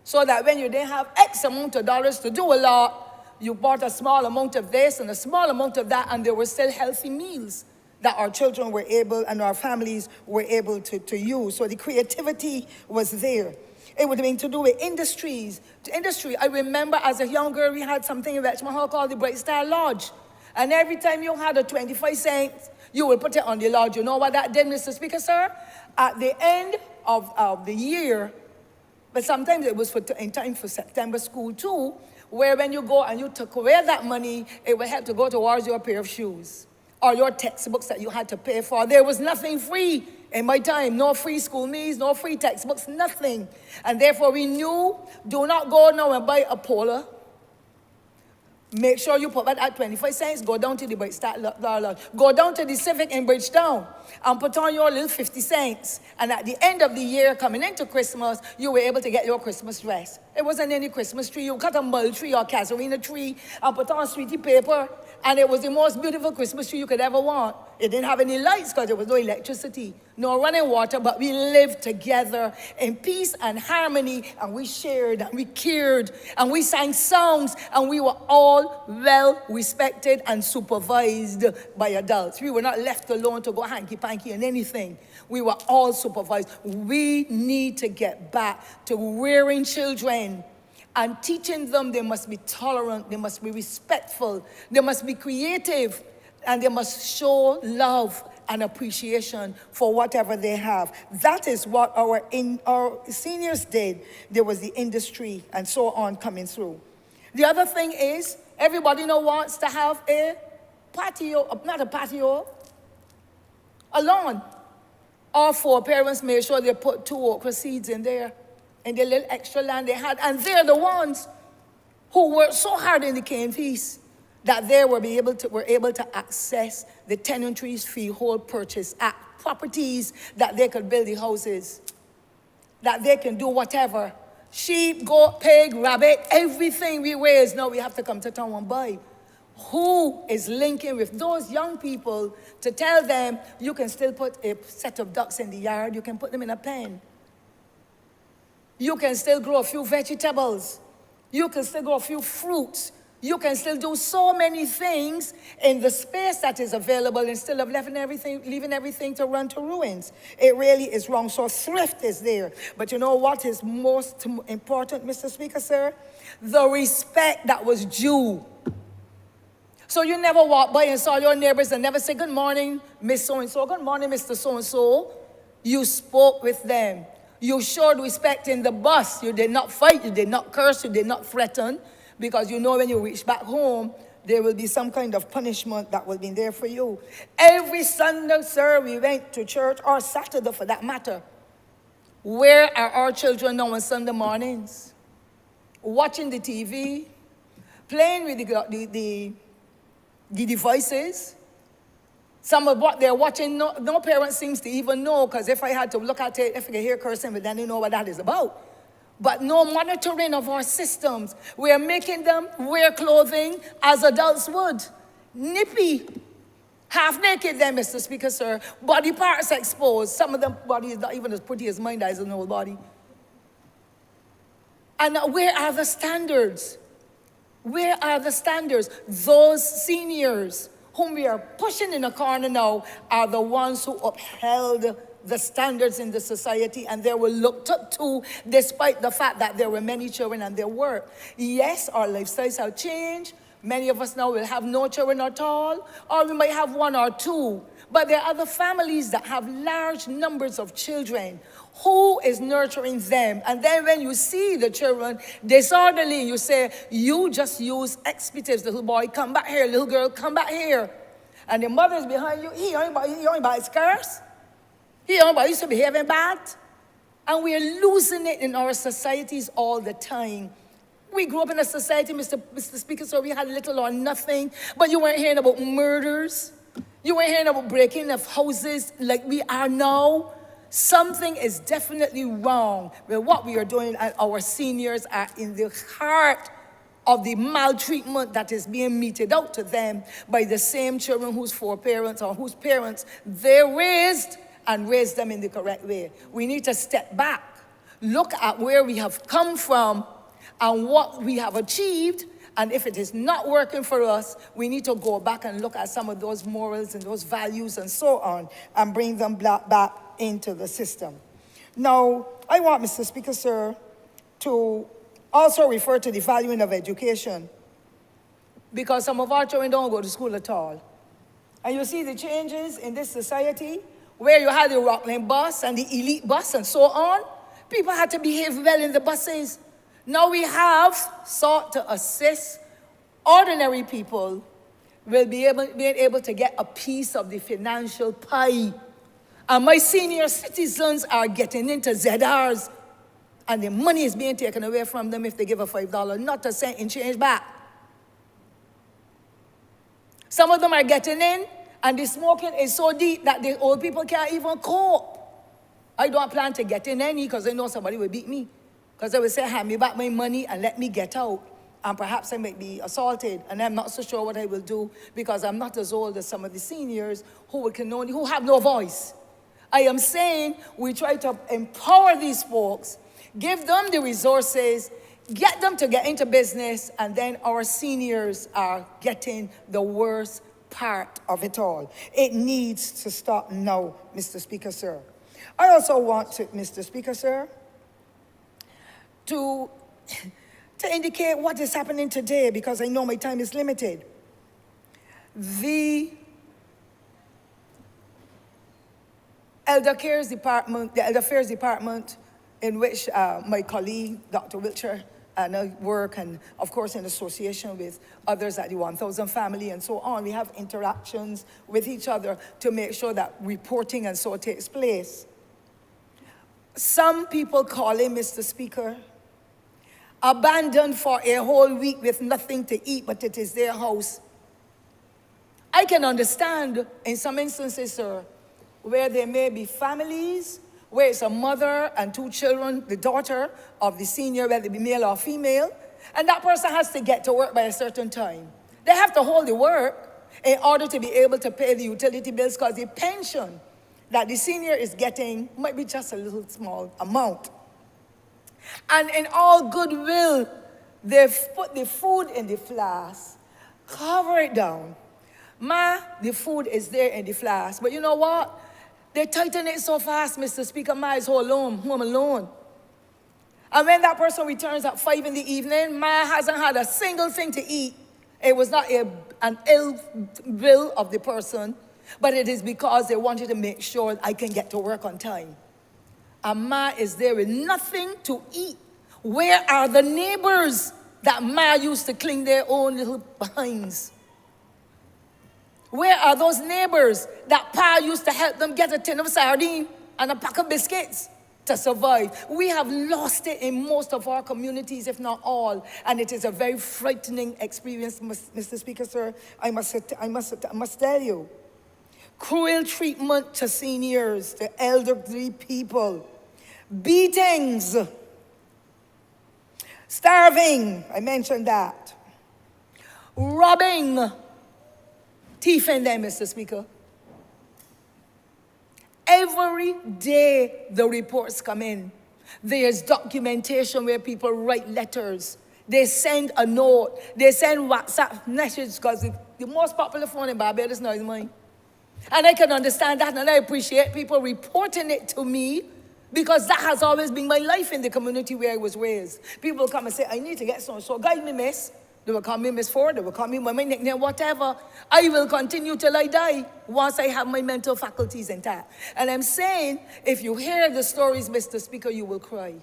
So that when you didn't have X amount of dollars to do a lot, you bought a small amount of this and a small amount of that, and there were still healthy meals that our children were able and our families were able to use. So the creativity was there. It would have been to do with industries. Industry, I remember as a young girl, we had something in Richmond Hall called the Bright Star Lodge. And every time you had a 25 cents, you would put it on the lodge. You know what that did, Mr. Speaker, sir? At the end of the year, but sometimes it was in time for September school too, where when you go and you took away that money, it would help to go towards your pair of shoes or your textbooks that you had to pay for. There was nothing free in my time. No free school meals, no free textbooks, nothing. And therefore we knew, do not go now and buy a Polar. Make sure you put that at 25 cents, go down to the Bright Star Lodge. Go down to the Civic in Bridgetown and put on your little 50 cents. And at the end of the year, coming into Christmas, you were able to get your Christmas dress. It wasn't any Christmas tree. You cut a mulberry tree or casuarina tree and put on sweetie paper And it was the most beautiful Christmas tree you could ever want. It didn't have any lights because there was no electricity, no running water, but we lived together in peace and harmony, and we shared and we cared and we sang songs, and we were all well respected and supervised by adults. We were not left alone to go hanky-panky and anything. We were all supervised. We need to get back to rearing children and teaching them they must be tolerant, they must be respectful, they must be creative, and they must show love and appreciation for whatever they have. That is what our seniors did. There was the industry and so on coming through. The other thing is, everybody now wants to have a patio, not a patio, a lawn. All four parents made sure they put 2 okra seeds in there, and the little extra land they had. And they're the ones who worked so hard in the cane feast that they were able to access the Tenantries Freehold Purchase Act, properties that they could build the houses, that they can do whatever. Sheep, goat, pig, rabbit, everything we raise, now we have to come to town and buy. Who is linking with those young people to tell them you can still put a set of ducks in the yard, you can put them in a pen. You can still grow a few vegetables. You can still grow a few fruits. You can still do so many things in the space that is available instead of leaving everything to run to ruins. It really is wrong. So thrift is there. But you know what is most important, Mr. Speaker, sir? The respect that was due. So you never walk by and saw your neighbors and never say, good morning, Miss So-and-so, good morning, Mr. So-and-so. You spoke with them. You showed respect in the bus. You did not fight, you did not curse, you did not threaten, because you know when you reach back home, there will be some kind of punishment that will be there for you. Every Sunday, sir, we went to church, or Saturday for that matter. Where are our children now on Sunday mornings? Watching the TV, playing with the devices. Some of what they're watching, no parent seems to even know, because if I had to look at it, if I could hear cursing, but then they know what that is about. But no monitoring of our systems. We are making them wear clothing as adults would. Nippy. Half naked then, Mr. Speaker, sir. Body parts exposed. Some of them body is not even as pretty as mine as an old body. And where are the standards? Where are the standards? Those seniors whom we are pushing in a corner now are the ones who upheld the standards in the society, and they were looked up to despite the fact that there were many children and there were. Yes, our lifestyles have changed. Many of us now will have no children at all, or we might have 1 or 2. But there are other families that have large numbers of children. Who is nurturing them? And then when you see the children disorderly, you say, you just use expletives, little boy, come back here, little girl, come back here. And the mother's behind you, he only by his curse. He only used to behaving bad. And we are losing it in our societies all the time. We grew up in a society, Mr. Speaker, so we had little or nothing, but you weren't hearing about murders. You weren't hearing about breaking of houses like we are now. Something is definitely wrong with what we are doing, and our seniors are in the heart of the maltreatment that is being meted out to them by the same children whose foreparents or whose parents they raised and raised them in the correct way. We need to step back, look at where we have come from and what we have achieved, and if it is not working for us, we need to go back and look at some of those morals and those values and so on, and bring them back into the system. Now, I want, Mr. Speaker, sir, to also refer to the valuing of education, because some of our children don't go to school at all. And you see the changes in this society, where you had the Rockland bus and the elite bus and so on. People had to behave well in the buses. Now we have sought to assist ordinary people will being able to get a piece of the financial pie. And my senior citizens are getting into ZRs, and the money is being taken away from them if they give a $5, not a cent in change back. Some of them are getting in, and the smoking is so deep that the old people can't even cope. I don't plan to get in any, because I know somebody will beat me. Because they will say, hand me back my money and let me get out. and perhaps I might be assaulted, and I'm not so sure what I will do because I'm not as old as some of the seniors who have no voice. I am saying we try to empower these folks, give them the resources, get them to get into business, and then our seniors are getting the worst part of it all. It needs to stop now, Mr. Speaker, sir. I also want to, Mr. Speaker, sir, to indicate what is happening today, because I know my time is limited. The Elder Affairs Department, in which my colleague, Dr. Wiltshire, and I work, and of course in association with others at the 1000 family and so on, we have interactions with each other to make sure that reporting and so takes place. Some people call him, Mr. Speaker, abandoned for a whole week with nothing to eat, but it is their house. I can understand in some instances, sir, where there may be families, where it's a mother and 2 children, the daughter of the senior, whether it be male or female, and that person has to get to work by a certain time. They have to hold the work in order to be able to pay the utility bills, because the pension that the senior is getting might be just a little small amount. And in all goodwill, they've put the food in the flask, cover it down. The food is there in the flask, but you know what? They tighten it so fast, Mr. Speaker, Ma is home alone. And when that person returns at 5 in the evening, Ma hasn't had a single thing to eat. It was not an ill will of the person, but it is because they wanted to make sure I can get to work on time. And Ma is there with nothing to eat. Where are the neighbors that Ma used to clean their own little behinds? Where are those neighbors that Pa used to help them get a tin of sardine and a pack of biscuits to survive? We have lost it in most of our communities, if not all, and it is a very frightening experience, Mr. Speaker, sir. I must tell you. Cruel treatment to seniors, to elderly people, beatings, starving, I mentioned that, robbing, thief in them, Mr. Speaker. Every day the reports come in. There's documentation where people write letters. They send a note. They send WhatsApp messages, because the most popular phone in Barbados now is mine. And I can understand that, and I appreciate people reporting it to me, because that has always been my life in the community where I was raised. People come and say, I need to get so guide me, miss. They will call me Miss Ford, they will call me by my nickname, whatever. I will continue till I die once I have my mental faculties intact. And I'm saying, if you hear the stories, Mr. Speaker, you will cry.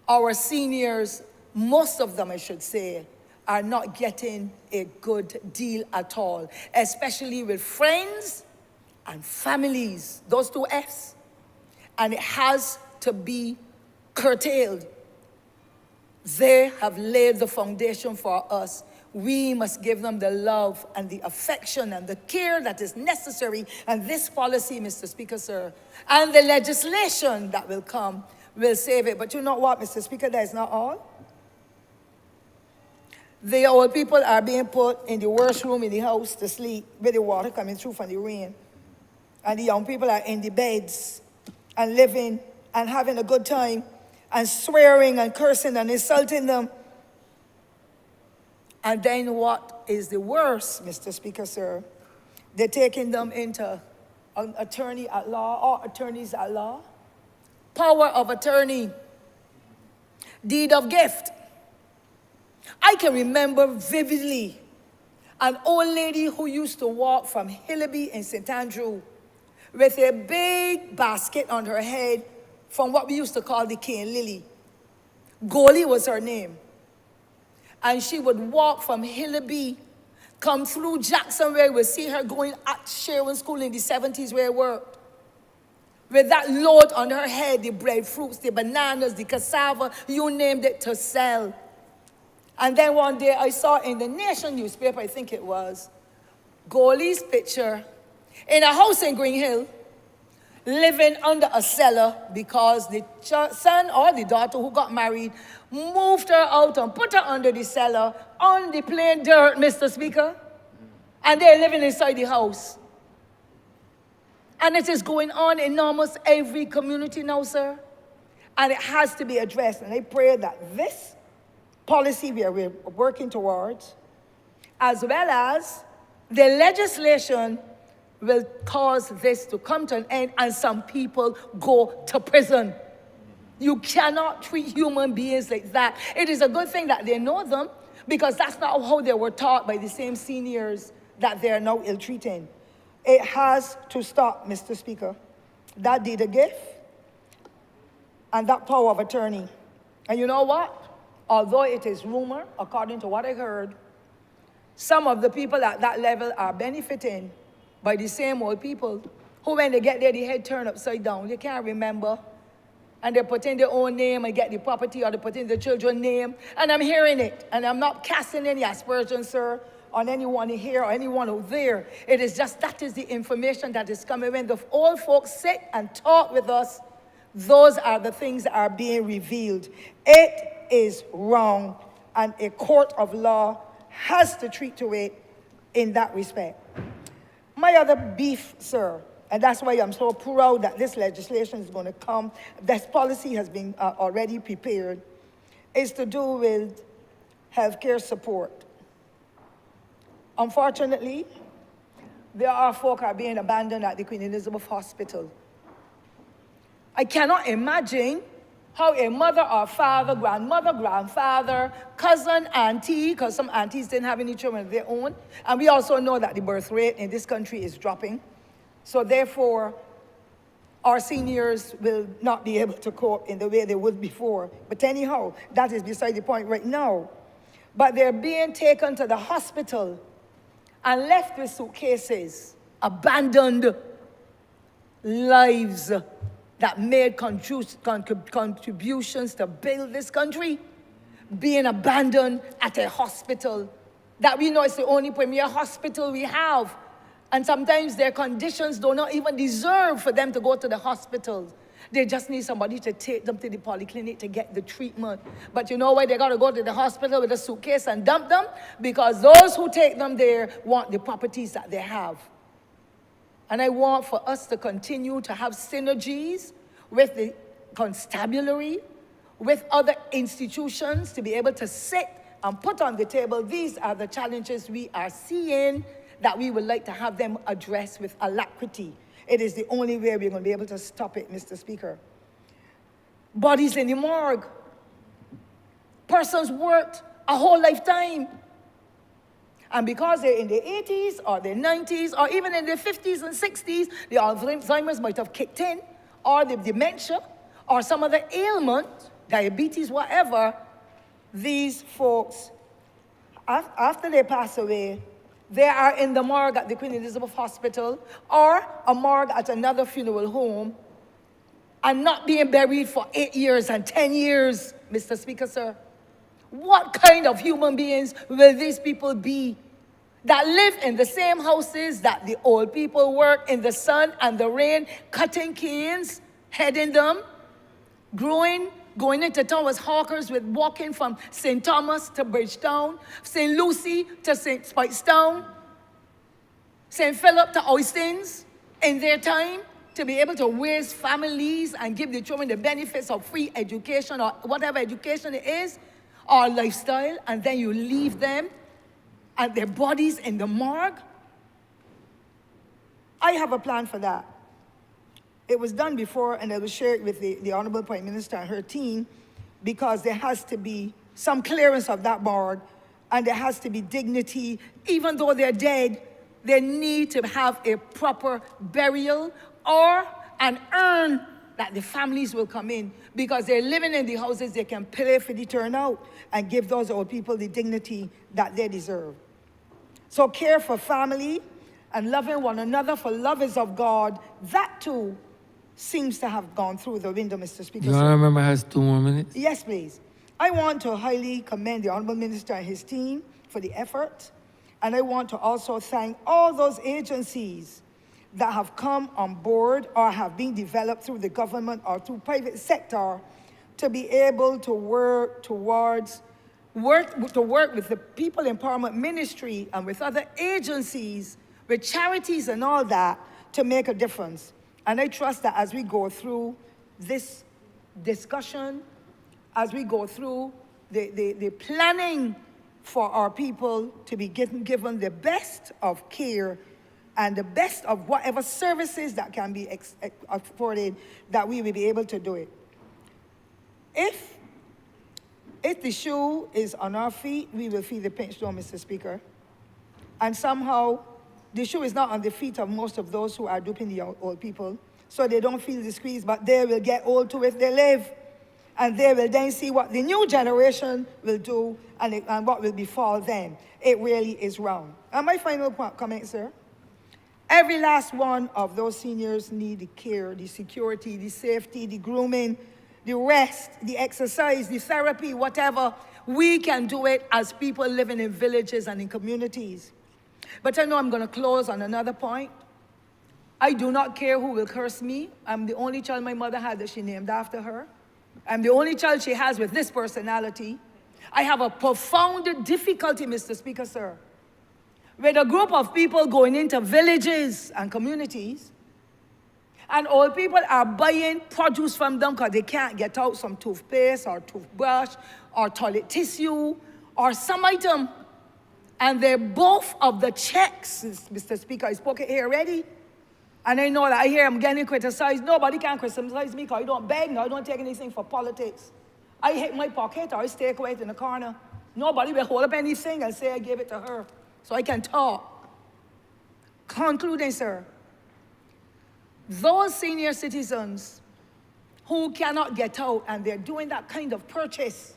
Our seniors, most of them I should say, are not getting a good deal at all, especially with friends and families, those 2 F's. And it has to be curtailed. They have laid the foundation for us. We must give them the love and the affection and the care that is necessary. And this policy, Mr. Speaker, sir, and the legislation that will come will save it. But you know what, Mr. Speaker, that is not all. The old people are being put in the worst room in the house to sleep with the water coming through from the rain. And the young people are in the beds and living and having a good time and swearing and cursing and insulting them. And then what is the worst, Mr. Speaker, sir? They're taking them into an attorney at law or attorneys at law. Power of attorney. Deed of gift. I can remember vividly an old lady who used to walk from Hillaby in St. Andrew with a big basket on her head from what we used to call the cane lily. Goldie was her name. And she would walk from Hillaby, come through Jackson, where we see her going at Sherwin School in the 70s where I worked. With that load on her head, the breadfruits, the bananas, the cassava, you named it, to sell. And then one day I saw in the Nation newspaper, I think it was, Goldie's picture in a house in Green Hill, living under a cellar because the son or the daughter who got married moved her out and put her under the cellar on the plain dirt, Mr. Speaker. And they're living inside the house. And it is going on in almost every community now, sir. And it has to be addressed. And I pray that this policy we're working towards, as well as the legislation, will cause this to come to an end and some people go to prison. You cannot treat human beings like that. It is a good thing that they know them, because that's not how they were taught by the same seniors that they're now ill-treating. It has to stop, Mr. Speaker. That deed of gift and that power of attorney. And you know what? Although it is rumor, according to what I heard, some of the people at that level are benefiting by the same old people who, when they get there, the head turned upside down. They can't remember. And they put in their own name and get the property, or they put in the children's name. And I'm hearing it. And I'm not casting any aspersions, sir, on anyone here or anyone out there. It is just that is the information that is coming. When the old folks sit and talk with us, those are the things that are being revealed. It is wrong, and a court of law has to treat to it in that respect. My other beef, sir, and that's why I'm so proud that this legislation is going to come, this policy has been already prepared, is to do with healthcare support. Unfortunately, there are folk are being abandoned at the Queen Elizabeth Hospital. I cannot imagine how a mother or father, grandmother, grandfather, cousin, auntie, because some aunties didn't have any children of their own, and we also know that the birth rate in this country is dropping. So therefore, our seniors will not be able to cope in the way they would before. But anyhow, that is beside the point right now. But they're being taken to the hospital and left with suitcases, abandoned lives that made contributions to build this country, being abandoned at a hospital that we know is the only premier hospital we have. And sometimes their conditions do not even deserve for them to go to the hospital. They just need somebody to take them to the polyclinic to get the treatment. But you know why they got to go to the hospital with a suitcase and dump them? Because those who take them there want the properties that they have. And I want for us to continue to have synergies with the constabulary, with other institutions, to be able to sit and put on the table, these are the challenges we are seeing that we would like to have them address with alacrity. It is the only way we're going to be able to stop it, Mr. Speaker. Bodies in the morgue. Persons worked a whole lifetime. And because they're in their 80s or their 90s or even in their 50s and 60s, the Alzheimer's might have kicked in, or the dementia, or some other ailment, diabetes, whatever. These folks, after they pass away, they are in the morgue at the Queen Elizabeth Hospital or a morgue at another funeral home and not being buried for 8 years and 10 years, Mr. Speaker, sir. What kind of human beings will these people be that live in the same houses that the old people work in the sun and the rain, cutting canes, heading them, going into town as hawkers, with walking from St. Thomas to Bridgetown, St. Lucie to St. Speightstown, St. Philip to Oistins in their time, to be able to raise families and give the children the benefits of free education or whatever education it is, or lifestyle, and then you leave them and their bodies in the morgue. I have a plan for that. It was done before, and I will share it with the Honourable Prime Minister and her team, because there has to be some clearance of that morgue, and there has to be dignity. Even though they're dead, they need to have a proper burial or an urn that the families will come in, because they're living in the houses. They can pay for the turnout and give those old people the dignity that they deserve. So care for family and loving one another, for love is of God, that too seems to have gone through the window, Mr. Speaker. The Honourable Member has 2 more minutes. Yes, please. I want to highly commend the Honourable Minister and his team for the effort, and I want to also thank all those agencies that have come on board or have been developed through the government or through private sector to be able to work with the People Empowerment Ministry and with other agencies, with charities and all that, to make a difference. And I trust that as we go through this discussion, as we go through the planning for our people to be given the best of care and the best of whatever services that can be afforded, that we will be able to do it. If the shoe is on our feet, we will feel the pinch, though, Mr. Speaker. And somehow, the shoe is not on the feet of most of those who are duping the old people, so they don't feel the squeeze, but they will get old too if they live. And they will then see what the new generation will do and what will befall them. It really is wrong. And my final comment, sir. Every last one of those seniors need the care, the security, the safety, the grooming, the rest, the exercise, the therapy, whatever. We can do it as people living in villages and in communities. But I know I'm going to close on another point. I do not care who will curse me. I'm the only child my mother had that she named after her. I'm the only child she has with this personality. I have a profound difficulty, Mr. Speaker, sir, with a group of people going into villages and communities, and old people are buying produce from them because they can't get out some toothpaste or toothbrush or toilet tissue or some item. And they're both of the checks, Mr. Speaker, I spoke it here already. And I know that I hear I'm getting criticized. Nobody can criticize me because I don't beg, no, I don't take anything for politics. I hit my pocket or I stay quiet in the corner. Nobody will hold up anything and say I gave it to her. So I can talk. Concluding, sir, those senior citizens who cannot get out and they're doing that kind of purchase,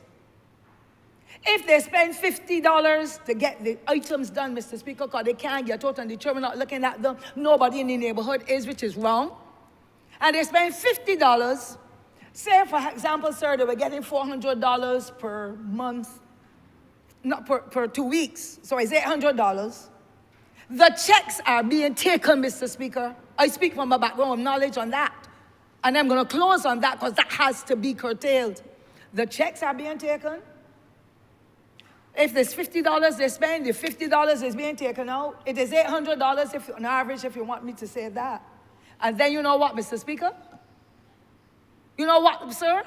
if they spend $50 to get the items done, Mr. Speaker, because they can't get out and the children not looking at them, nobody in the neighborhood is, which is wrong. And they spend $50, say, for example, sir, they were getting $400 per month, not per 2 weeks, so it's $800. The checks are being taken, Mr. Speaker. I speak from a background of knowledge on that. And I'm going to close on that because that has to be curtailed. The checks are being taken. If there's $50 they spend, the $50 is being taken out. It is $800 if, on average, if you want me to say that. And then you know what, Mr. Speaker? You know what, sir?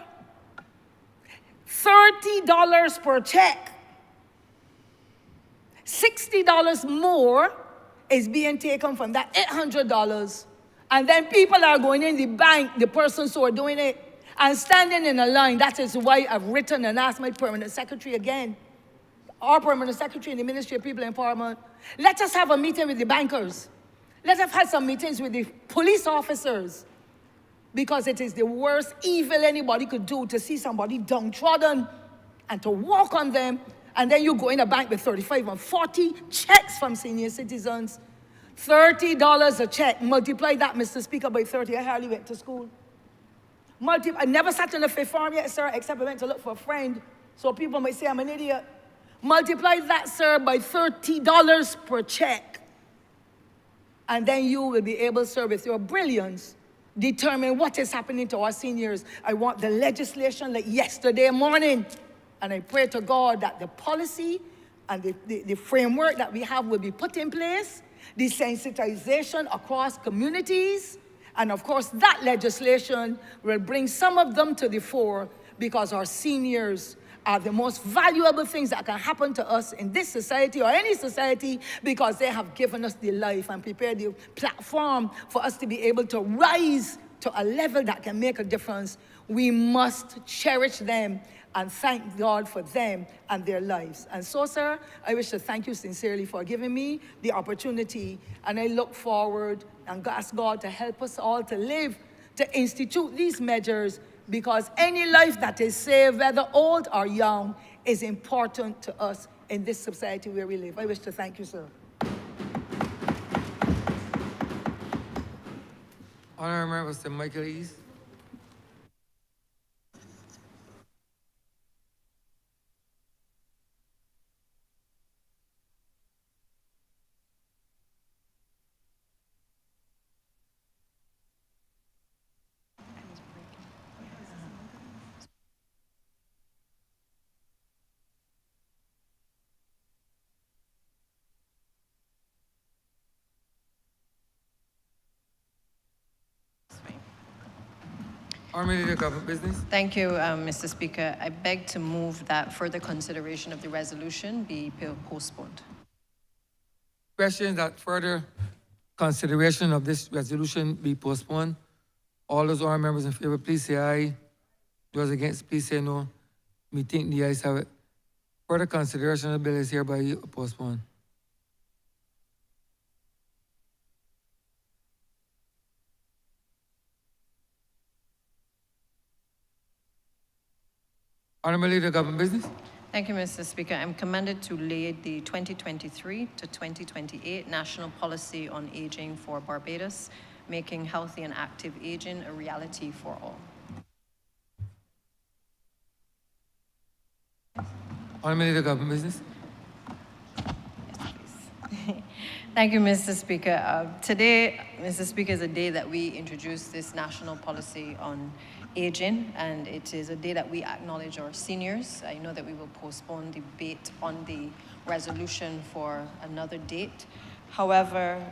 $30 per check. $60 more is being taken from that $800. And then people are going in the bank, the persons who are doing it, and standing in a line. That is why I've written and asked my permanent secretary again, our permanent secretary in the Ministry of People Empowerment, let us have a meeting with the bankers. Let us have some meetings with the police officers, because it is the worst evil anybody could do to see somebody downtrodden and to walk on them, and then you go in a bank with 35 and 40 checks from senior citizens. $30 a check. Multiply that, Mr. Speaker, by 30. I hardly went to school. I never sat in a fifth form yet, sir, except I went to look for a friend, so people might say I'm an idiot. Multiply that, sir, by $30 per check. And then you will be able, sir, with your brilliance, determine what is happening to our seniors. I want the legislation like yesterday morning. And I pray to God that the policy and the framework that we have will be put in place, the sensitization across communities, and of course that legislation will bring some of them to the fore, because our seniors are the most valuable things that can happen to us in this society or any society, because they have given us the life and prepared the platform for us to be able to rise to a level that can make a difference. We must cherish them and thank God for them and their lives. And so, sir, I wish to thank you sincerely for giving me the opportunity, and I look forward and ask God to help us all to live, to institute these measures, because any life that is saved, whether old or young, is important to us in this society where we live. I wish to thank you, sir. Honourable Mr. Michael East. Honourable Leader, Government Business. Thank you, Mr. Speaker. I beg to move that further consideration of the resolution be postponed. Question that further consideration of this resolution be postponed. All those honourable members in favor, please say aye. Those against, please say no. Me think the ayes have it. Further consideration of the bill is hereby postponed. Honourable Leader, Government Business. Thank you, Mr. Speaker. I'm commended to lead the 2023 to 2028 National Policy on Aging for Barbados, making healthy and active aging a reality for all. Honourable Leader, Government Business. Thank you, Mr. Speaker. Today, Mr. Speaker, is a day that we introduced this national policy on aging, and it is a day that we acknowledge our seniors. I know that we will postpone debate on the resolution for another date. However,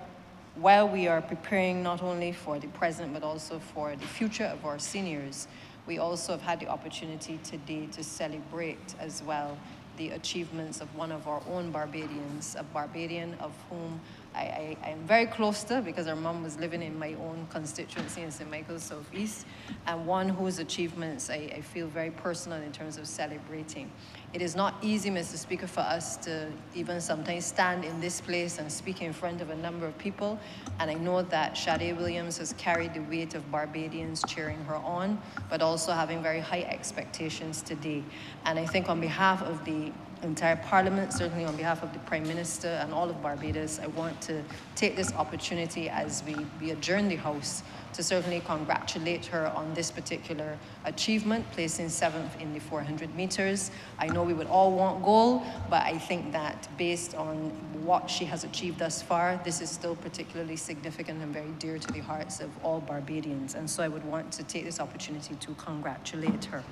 while we are preparing not only for the present but also for the future of our seniors, we also have had the opportunity today to celebrate as well the achievements of one of our own Barbadians, a Barbadian of whom I am very close to because her mom was living in my own constituency in St. Michael's Southeast, and one whose achievements I feel very personal in terms of celebrating. It is not easy, Mr. Speaker, for us to even sometimes stand in this place and speak in front of a number of people, and I know that Sade Williams has carried the weight of Barbadians cheering her on, but also having very high expectations today. And I think on behalf of the entire Parliament, certainly on behalf of the Prime Minister and all of Barbados, I want to take this opportunity as we adjourn the House to certainly congratulate her on this particular achievement, placing 7th in the 400 meters. I know we would all want gold, but I think that based on what she has achieved thus far, this is still particularly significant and very dear to the hearts of all Barbadians. And so I would want to take this opportunity to congratulate her.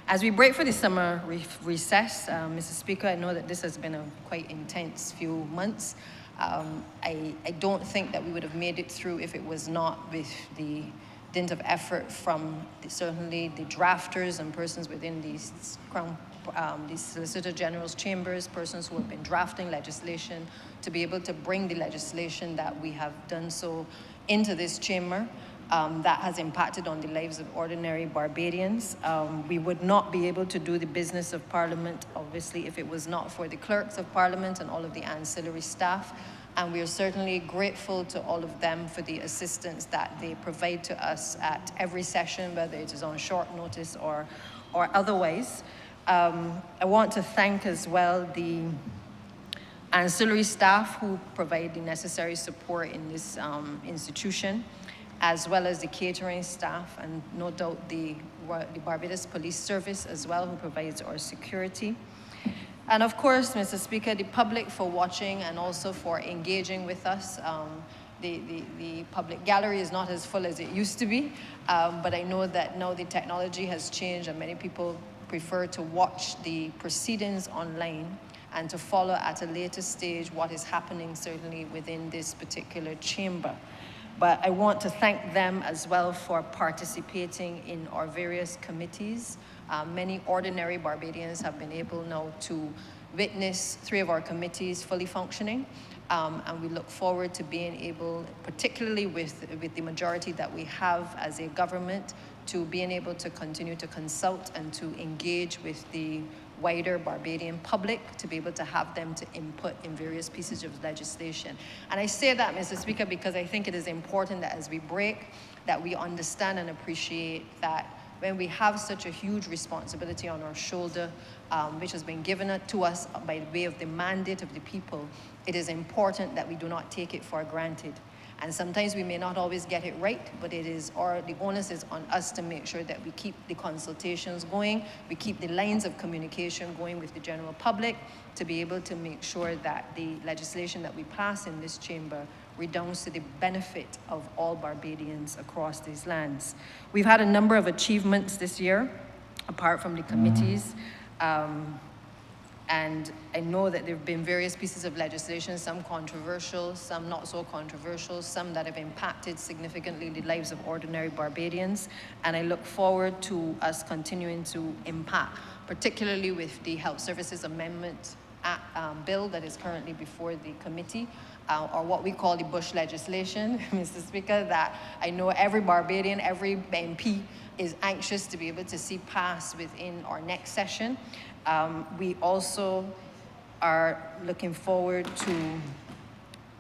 As we break for the summer recess, Mr. Speaker, I know that this has been a quite intense few months. I don't think that we would have made it through if it was not with the dint of effort from certainly the drafters and persons within the Solicitor General's chambers, persons who have been drafting legislation, to be able to bring the legislation that we have done so into this chamber. That has impacted on the lives of ordinary Barbadians. We would not be able to do the business of Parliament, obviously, if it was not for the clerks of Parliament and all of the ancillary staff. And we are certainly grateful to all of them for the assistance that they provide to us at every session, whether it is on short notice or otherwise. I want to thank as well the ancillary staff who provide the necessary support in this institution, as well as the catering staff, and no doubt the Barbados Police Service as well, who provides our security. And of course, Mr. Speaker, the public for watching and also for engaging with us. The public gallery is not as full as it used to be, but I know that now the technology has changed and many people prefer to watch the proceedings online and to follow at a later stage what is happening certainly within this particular chamber. But I want to thank them as well for participating in our various committees. Many ordinary Barbadians have been able now to witness 3 of our committees fully functioning. And we look forward to being able, particularly with the majority that we have as a government, to being able to continue to consult and to engage with the wider Barbadian public, to be able to have them to input in various pieces of legislation. And I say that, Mr. Speaker, because I think it is important that as we break, that we understand and appreciate that when we have such a huge responsibility on our shoulder, which has been given to us by way of the mandate of the people, it is important that we do not take it for granted. And sometimes we may not always get it right, but the onus is on us to make sure that we keep the consultations going, we keep the lines of communication going with the general public, to be able to make sure that the legislation that we pass in this chamber redounds to the benefit of all Barbadians across these lands. We've had a number of achievements this year, apart from the committees. And I know that there have been various pieces of legislation, some controversial, some not so controversial, some that have impacted significantly the lives of ordinary Barbadians. And I look forward to us continuing to impact, particularly with the Health Services Amendment bill that is currently before the committee, or what we call the Bush legislation, Mr. Speaker, that I know every Barbadian, every MP is anxious to be able to see passed within our next session. We also are looking forward to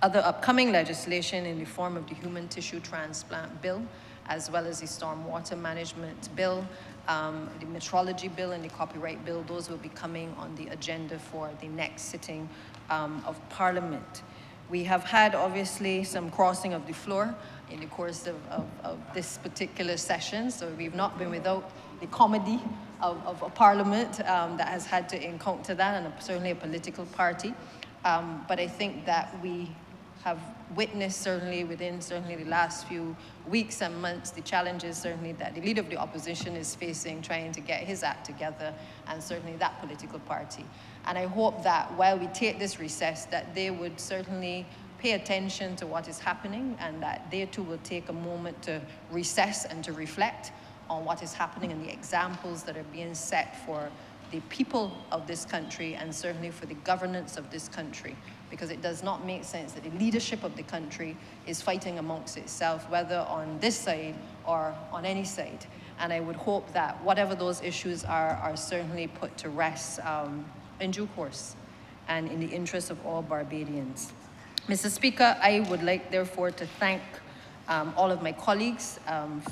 other upcoming legislation in the form of the human tissue transplant bill, as well as the stormwater management bill, the metrology bill and the copyright bill. Those will be coming on the agenda for the next sitting of Parliament. We have had, obviously, some crossing of the floor in the course of this particular session, so we've not been without the comedy of a Parliament that has had to encounter that, and certainly a political party. But I think that we have witnessed, certainly within the last few weeks and months, the challenges certainly that the leader of the opposition is facing, trying to get his act together, and certainly that political party. And I hope that while we take this recess, that they would certainly pay attention to what is happening, and that they too will take a moment to recess and to reflect on what is happening and the examples that are being set for the people of this country, and certainly for the governance of this country, because it does not make sense that the leadership of the country is fighting amongst itself, whether on this side or on any side. And I would hope that whatever those issues are certainly put to rest in due course and in the interest of all Barbadians. Mr. Speaker, I would like, therefore, to thank all of my colleagues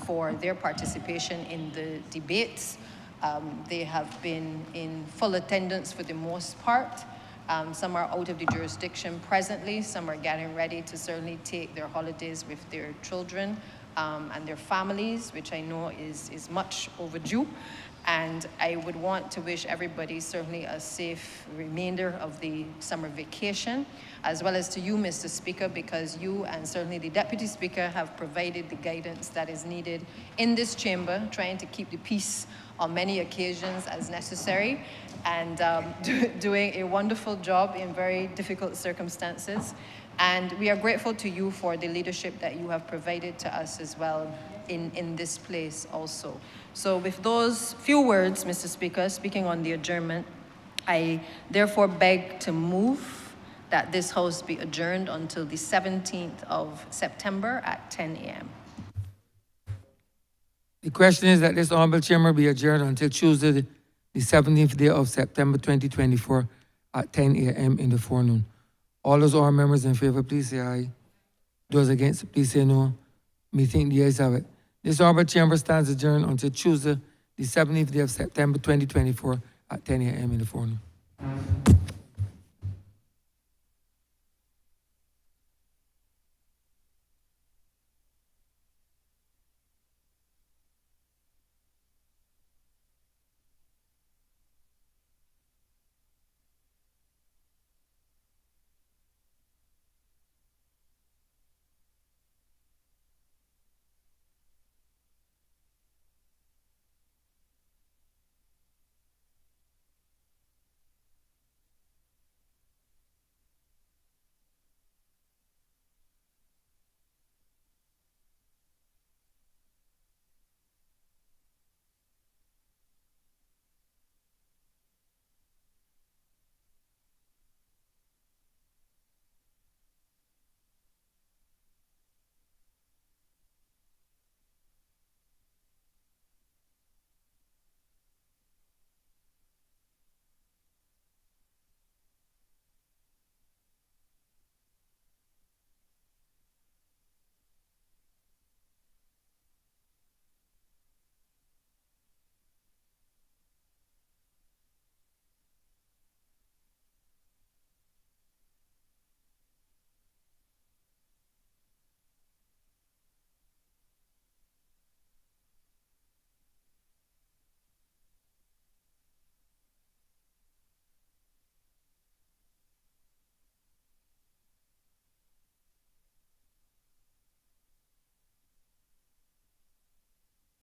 for their participation in the debates. They have been in full attendance for the most part. Some are out of the jurisdiction presently. Some are getting ready to certainly take their holidays with their children and their families, which I know is much overdue. And I would want to wish everybody certainly a safe remainder of the summer vacation, as well as to you, Mr. Speaker, because you and certainly the Deputy Speaker have provided the guidance that is needed in this chamber, trying to keep the peace on many occasions as necessary, and doing a wonderful job in very difficult circumstances. And we are grateful to you for the leadership that you have provided to us as well in this place also. So with those few words, Mr. Speaker, speaking on the adjournment, I therefore beg to move that this House be adjourned until the 17th of September at 10 a.m. The question is that this Honourable Chamber be adjourned until Tuesday, the 17th day of September 2024 at 10 a.m. in the forenoon. All those honourable members in favour, please say aye. Those against, please say no. Me think the ayes have it. This Honourable Chamber stands adjourned until Tuesday, the 17th day of September 2024 at 10 a.m. in the forenoon.